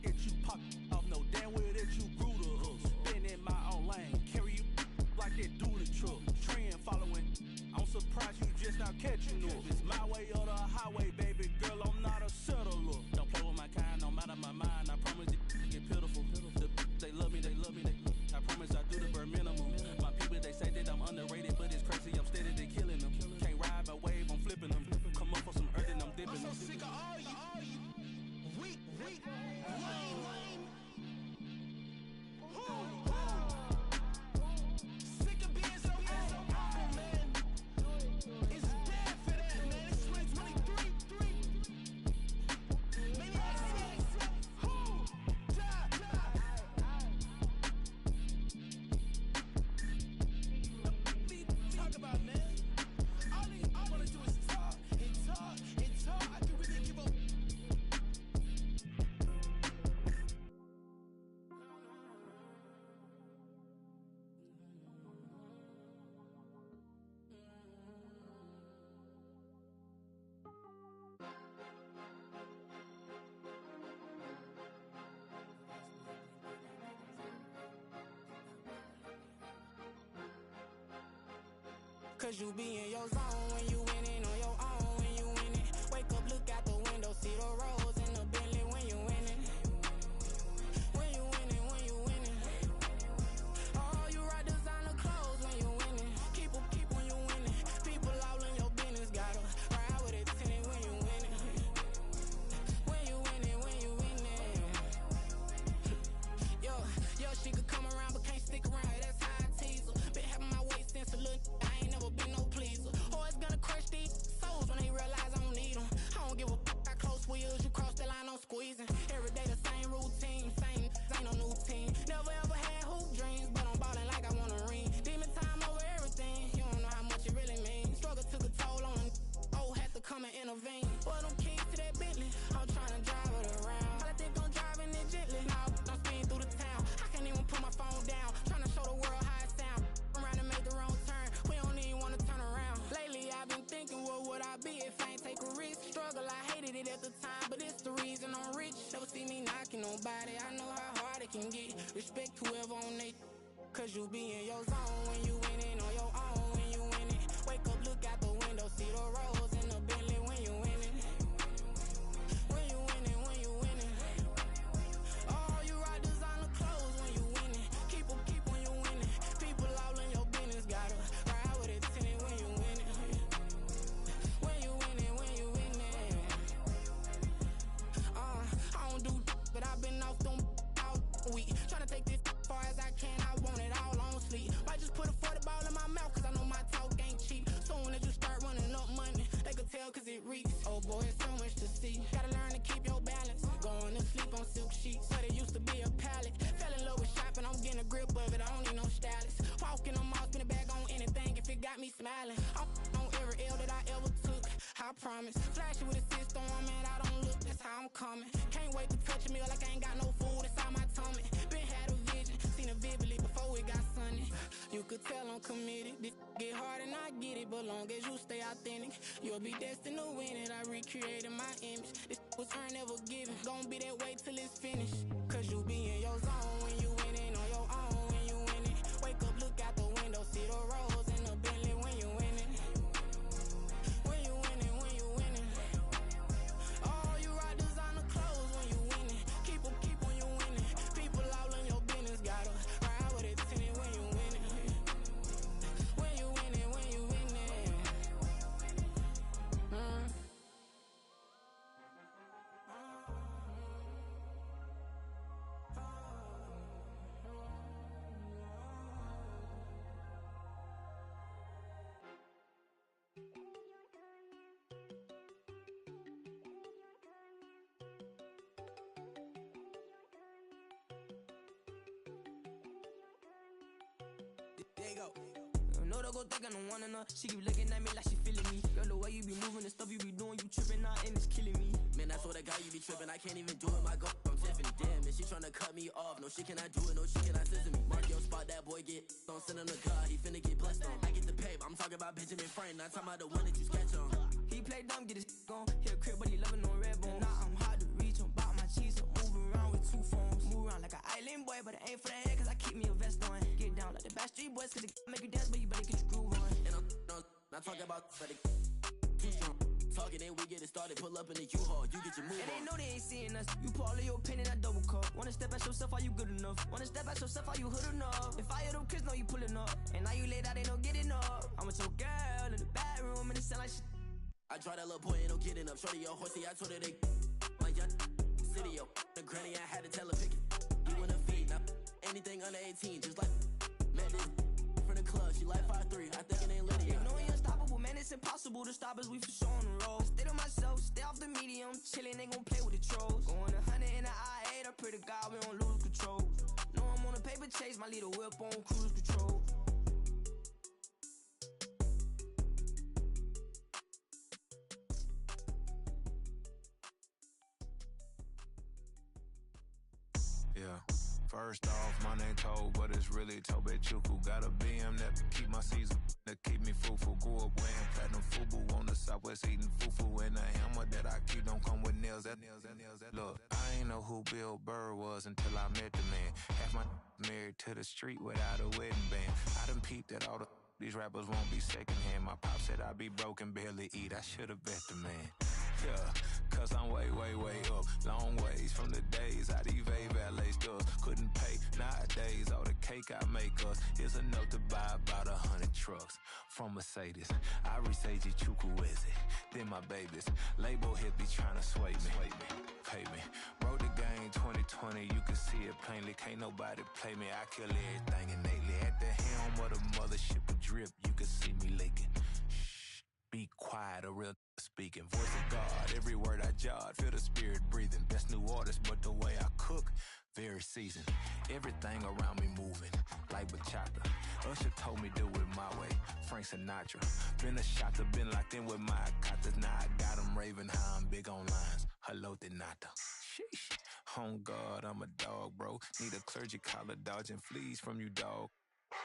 catching you. If it's my way or the highway, baby girl, I'm not a settler. Don't play with my kind, no matter my mind. I promise it get pitiful. The they love me, they love me, they. I promise I do the bare minimum. My people, they say that I'm underrated, but it's crazy, I'm steady, they killing them. Can't ride my wave, I'm flipping them. Come up for some earth and I'm dipping them. I'm so sick of all you weak, lame. Sick of being so humble, man. It's dead for that, man. It's 2023. Maybe I see. Talk about, man. All I wanna do is talk and talk and talk. I can really give up. Cause you be in your zone when you winning on your own when you winning. Wake up, look out the window, see the rose in the Bentley when you winning. When you winning, when you winning. Oh, you rock designer clothes when you winning. Keep when you winning. People all in your business, gotta ride with it tinted when you winning. When you winning, when you winning. Yo, she could come around but can't stick around. That's how I tease her. Been having my waist since a little. Be no pleaser. Always gonna crush these souls when they realize I don't need them. I don't give a fuck how close we is. You cross the line, I'm squeezing. Every day the same routine, same ain't no new team. Never ever had hoop dreams, but I'm ballin' like I wanna ring. Demon time over everything. You don't know how much it really means. Struggle took a toll on them. Oh, had to come and intervene. Boy, them keys to that Bentley. I'm trying to drive it around. I think I'm driving it gently. Now I'm speeding through the town. I can't even put my phone down. Trying to show the world how it sound. Around and make the wrong turn. We don't even wanna turn around. Lately I've been thinking, what would I be if I ain't take a risk? Struggle, I hated it at the time, but it's the reason I'm rich. Never see me knocking nobody. I know how hard it can get. Respect whoever on they. Cause you be in your zone when you winning on your own when you winning. Wake up, look out the window, see the rose in the Bentley when you winning. When you winning, when you winning. Oh, you rock designer clothes when you winning. Keep when you winning. People all in your business, gotta ride with it tinted when you winning. When you winning, when you winning. I don't do but I've been off them all week. Tryna take this far as I can, I want it all on sleep. Might just put a 40 ball in my mouth, cause I know my talk ain't cheap. Soon as you start running up money, they could tell cause it reeks. Oh boy, it's so much to see. Gotta learn to keep your balance. Going to sleep on silk sheets, but it used to be a pallet. Fell in love with shopping, I'm getting a grip of it, I don't need no stylist. Walking on mouth, spin a bag on anything if it got me smiling. I'm on every L that I ever took, I promise. Flashy with a system, man, I don't look, that's how I'm coming. Can't wait to touch a meal like I ain't got no food inside my tummy. Been had a vision, seen it vividly before it got sunny. You could tell I'm committed. This get hard and I get it, but long as you stay authentic, you'll be destined to win it. I recreated my image. This was earned, never given. Gonna be that way till it's finished. Cause you be in your zone when you winning on your own when you winning. Wake up, look out the window, see the rose in the Bentley when you winning. When you winning, when you winning. Oh, you rock designer clothes when you winning. Keep when you winning. People all in your business, gotta ride with it tinted when you winning. When you winning, when you winning. There you go. No, they go think I don't wanna know. She keep looking at me like she feeling me. Girl, the way you be moving, the stuff you be doing, you tripping out and it's killing me. Man, that's what I got, you be tripping. I can't even do it, my girl. I'm Tiffany, damn, and she tryna cut me off. No, she cannot do it, no, she cannot scissor me. Mark your spot, that boy get don't send him the car, he finna get blessed on. I get the paper, I'm talking about Benjamin Franklin, not talking about the one that you sketch on. He play dumb, get his gone. He a crib, but he loving on red bone. Now I'm hard to reach, I'm bout my cheese, I'm moving around with two phones. Move around like an island boy, but it ain't for the head, cause I keep me a vest on. Get down like the Backstreet Boys, cause they make you dance, but you better get your groove on. And I'm not talking about, but talking, then we get it started. Pull up in the U-Haul, you get your move And they on. know they ain't seeing us. You pull all of your pen in that double cup. Wanna step at yourself, are you good enough? Wanna step at yourself, are you hood enough? If I hear them kids, know you pulling up. And now you laid out, they don't get enough. I'm with your girl in the bedroom, and it sound like shit. I tried that little boy, ain't no getting up. Shorty, your horsey, I told her they my young city, yo. The granny, I had to tell her pick it. You wanna feed, now anything under 18, just like met this from the club. She like 5'3", I think it ain't Lydia. You know we unstoppable, man, it's impossible to stop us. We for sure on the road. Stay to myself, stay off the medium. Chillin', they gon' play with the trolls. Going 100 in the I-8, I pray to God we don't lose control. Know I'm on a paper chase, my little whip on cruise control. Yeah. First off, my name Toad, but it's really Tobe Chuku. Got a BM that keep my season, that keep me fruitful. Grew up wearing platinum FUBU on the Southwest, eating fufu. And a hammer that I keep don't come with nails. Look, I ain't know who Bill Burr was until I met the man. Half my married to the street without a wedding band. I done peeped that all these rappers won't be secondhand. My pop said I'd be broke and barely eat. I should've bet the man. Yeah, cause I'm way, way, way up. Long ways from the days I evade valet stores. Couldn't pay nowadays. All the cake I make us is enough to buy about 100 trucks from Mercedes. I resage Chukwueze, then my babies. Label hit be trying to sway me. Pay me. Wrote the game 2020, you can see it plainly. Can't nobody play me. I kill everything innately. At the helm of the mothership of drip, you can see me leaking. Shh, be quiet, a real speaking. Voice of God, every word I jot. Feel the spirit breathing. Best new artist, but the way I cook, very seasoned. Everything around me moving, like bachata. Usher told me do it my way. Frank Sinatra. Been a shotter, been locked in with my katas. Now I got them raving how I'm big on lines. Hello, Denata. Sheesh. On God, I'm a dog, bro. Need a clergy collar, dodging fleas from you, dog.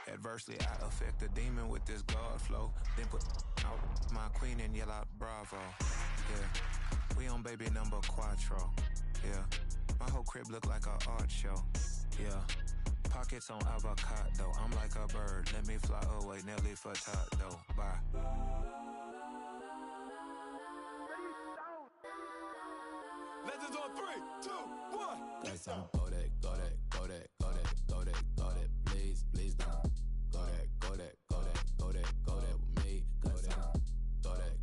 Adversely, I affect the demon with this God flow. Then put out my queen and yell out bravo. Yeah, we on baby number quattro. Yeah, my whole crib look like a art show. Yeah, pockets on avocado. I'm like a bird. Let me fly away, Nelly Furtado. Bye. Legends on 3, 2, 1. Guys, I'm go that. Please don't go that with me. Guys, I'm go that.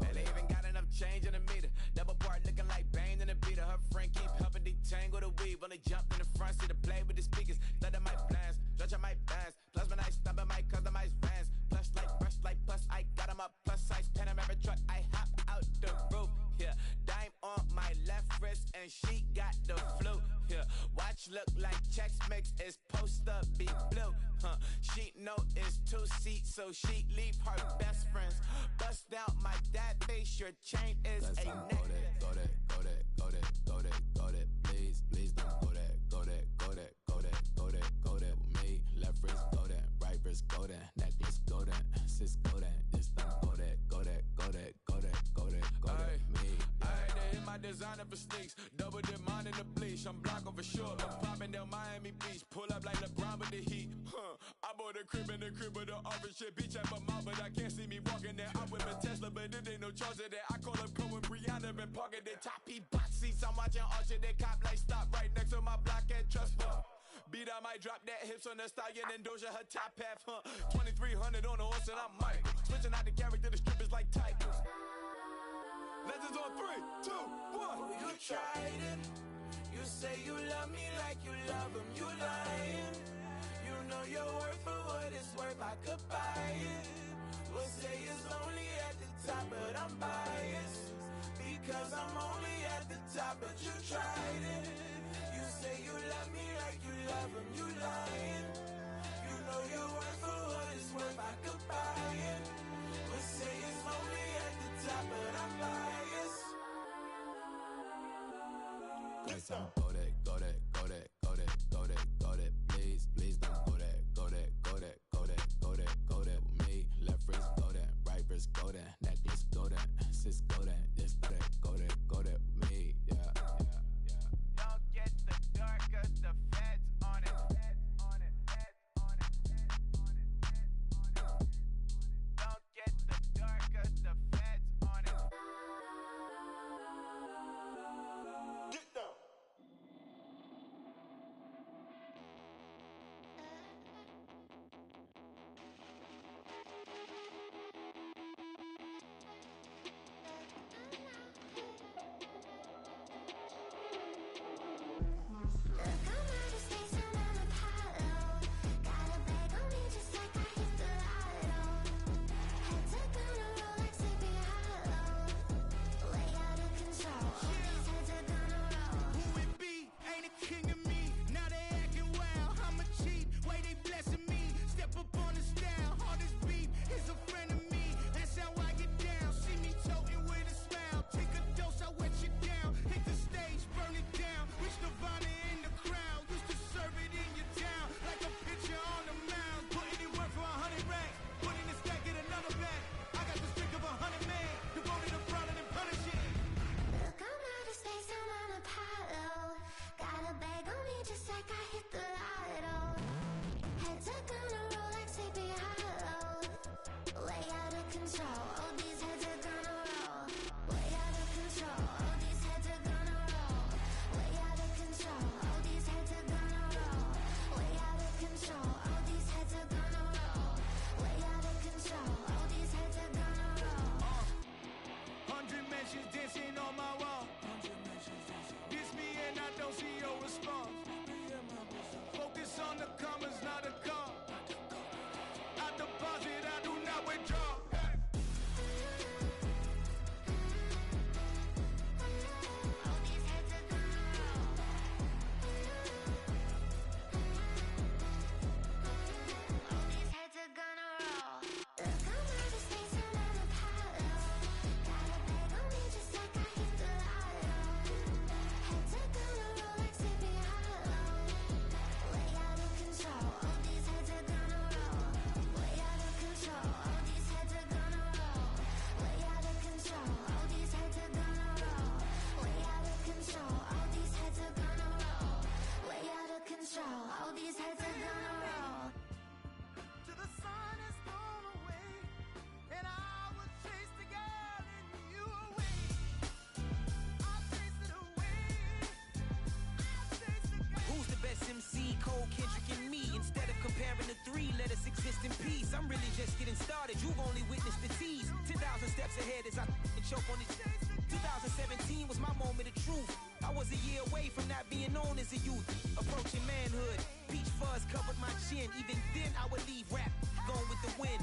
And they even got enough change in the meter. Double part looking like Bane in the beater. Her friend keep helping detangle the weave. When they jumped in the front seat to play with the speakers. Let my plans, stretch on my bands. Plus when I stop at my customized vans. Plus like brush like plus I got them up. Plus size Panamera truck. I hop out the roof. Yeah, dime on my left wrist and she got the flu. Yeah, watch look like checks mix is post up be blue. She know it's 2 seats, so she leave her best friends. Bust out my dad face, your chain is a neck. Go that. Please don't go that with me. Left wrist go that, right wrist go that, necklace go that, sis go that. Just don't go that. Me. I had to hit my designer for sneaks. Double dip mine in the bleach. I'm blocking for sure. I'm popping down Miami Beach. Pull up like LeBron with the heat. I bought a crib in the crib with the office shit. Beach at my mouth, but I can't see me walking there. I'm with a Tesla, but it ain't no charge of that. I call up Cohen, Brianna, been parking the top P box seats. I'm watching Archer, they cop like stop right next to my block at Trust Fund. Beat, I might drop that hips on the stallion and Doja her top half, 2300 on the horse and I'm Mike. Switching out the character, the strippers like Tigers. Legends on 3, 2, 1. You tried it. You say you love me like you love him. You lying. You know your worth for what it's worth. I could buy it. We'll say it's lonely at the top, but I'm biased because I'm only at the top. But you tried it. You say you love me like you love him. You lying. You know your worth for what it's worth. I could buy it. We'll say it's lonely at the top, but I'm biased. Guys, I'm go that. Please don't go that with me. Left wrist go that, right wrist go that, necklace go that, sis go that, just go that with me. Yeah. Don't get the dark 'cause the feds on it. sharing the 3, let us exist in peace. I'm really just getting started, you've only witnessed the tease. 10,000 steps ahead as I choke on it. 2017 was my moment of truth. I was a year away from not being known as a youth. Approaching manhood, peach fuzz covered my chin. Even then I would leave rap, going with the wind.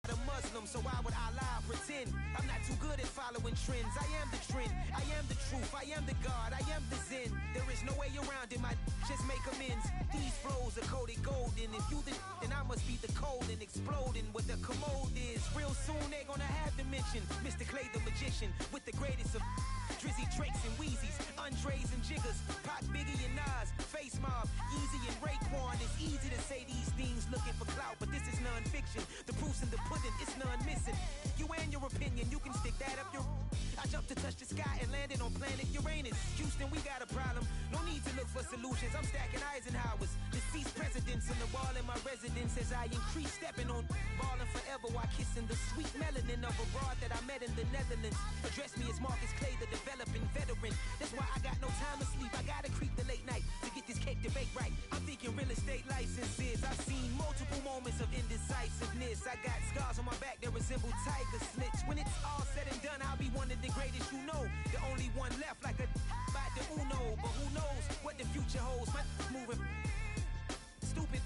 A Muslim, so why would Allah pretend? I'm not too good at following trends. I am the trend, I am the truth, I am the God, I am the Zen. There is no way around it, my just make amends. These flows are coated golden. If you the then I must be the cold and exploding what the commode is. Real soon they gonna have to mention Mr. Clay the magician with the greatest of Drizzy, Drakes and Wheezies, Andres and Jiggers, Pac, Biggie and Nas, Face Mob, Easy and Raekwon. It's easy to say these things looking for clout, but this is non-fiction. The proof's in the pudding, it's none missing. You and your opinion, you can stick that up your... I jumped to touch the sky and landed on planet Uranus. Houston, we got a problem. No need to look for solutions. I'm stacking Eisenhowers. Deceased presidents on the wall in my residence as I increase stepping on ballin' forever while kissing the sweet melanin of a broad that I met in the Netherlands. Address me as Marcus Clay, the developing veteran. That's why I got no time to sleep. I gotta creep the late night to get this cake to bake right. I'm thinking real estate licenses. I've seen multiple moments of indecisiveness. I got scars on my back that resemble tiger slits. When it's all said and done, I'll be one of the greatest you know. The only one left like a by the Uno. But who knows what the future holds. My moving stupid.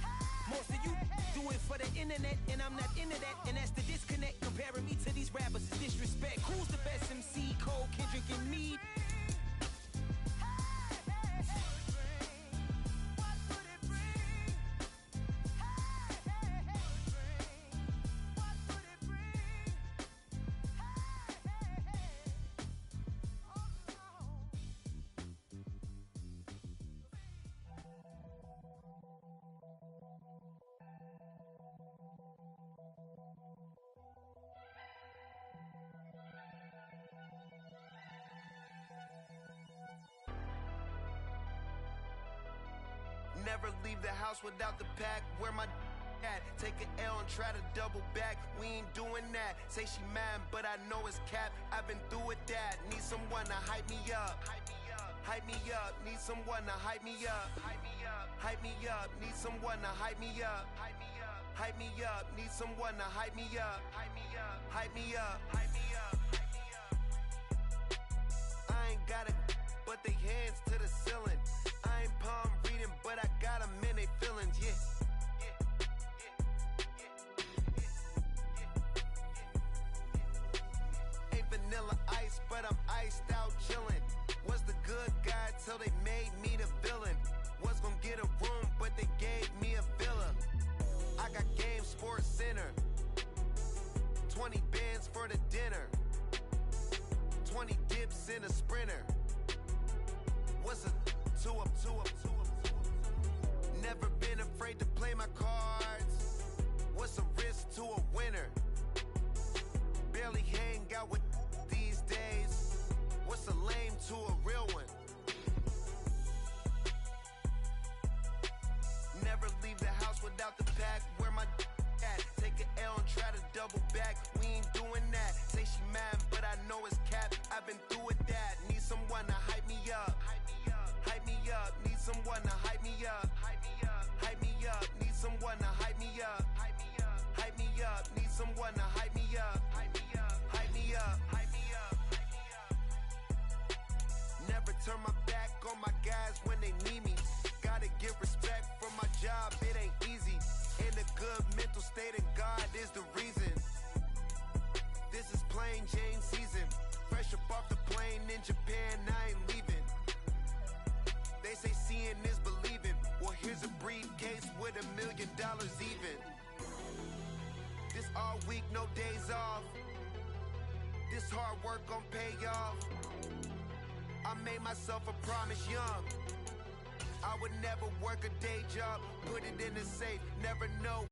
Most of you do it for the internet, and I'm not into that. And that's the disconnect. Comparing me to these rappers is disrespect. Who's the best MC? Cole, Kendrick, and me? Never leave the house without the pack. Where my at? Take an L and try to double back. We ain't doing that. Say she mad, but I know it's cap. I've been through with that. Need someone to hype me up. Hype me up. Need someone to hype me up. Hype me up. Need someone to hype me up. Hype me up. Need someone to hype me up. Hype me up. Hype me up. Hype me up. I ain't got it, but they hands to the ceiling. I ain't palm reading, but I got them in they feelings, yeah. Ain't vanilla ice, but I'm iced out chillin'. Was the good guy till they made me the villain. Was gonna get a room, but they gave me a villa. I got Game Sports Center. 20 bands for the dinner. 20 dips in a sprinter. What's a two up? Never been afraid to play my cards. What's a risk to a winner? Barely hang out with these days. What's a lame to a real one? Never leave the house without the pack. Where my at? Take an L and try to double back. We ain't doing that. Say she mad, but I know it's cap. I've been through with that. Need someone to hype me up. Hype me up, need someone to hype me up. Hype me up, need someone to hype me up. Hype me up, need someone to hype me up. Hype me up. Never turn my back on my guys when they need me. Gotta give respect for my job, it ain't easy. In a good mental state and God is the reason. This is plain Jane season. Fresh up off the plane in Japan, I ain't leaving. They say seeing is believing. Well, here's a briefcase with $1 million even. This all week, no days off. This hard work gon' pay off. I made myself a promise young. I would never work a day job. Put it in the safe, never know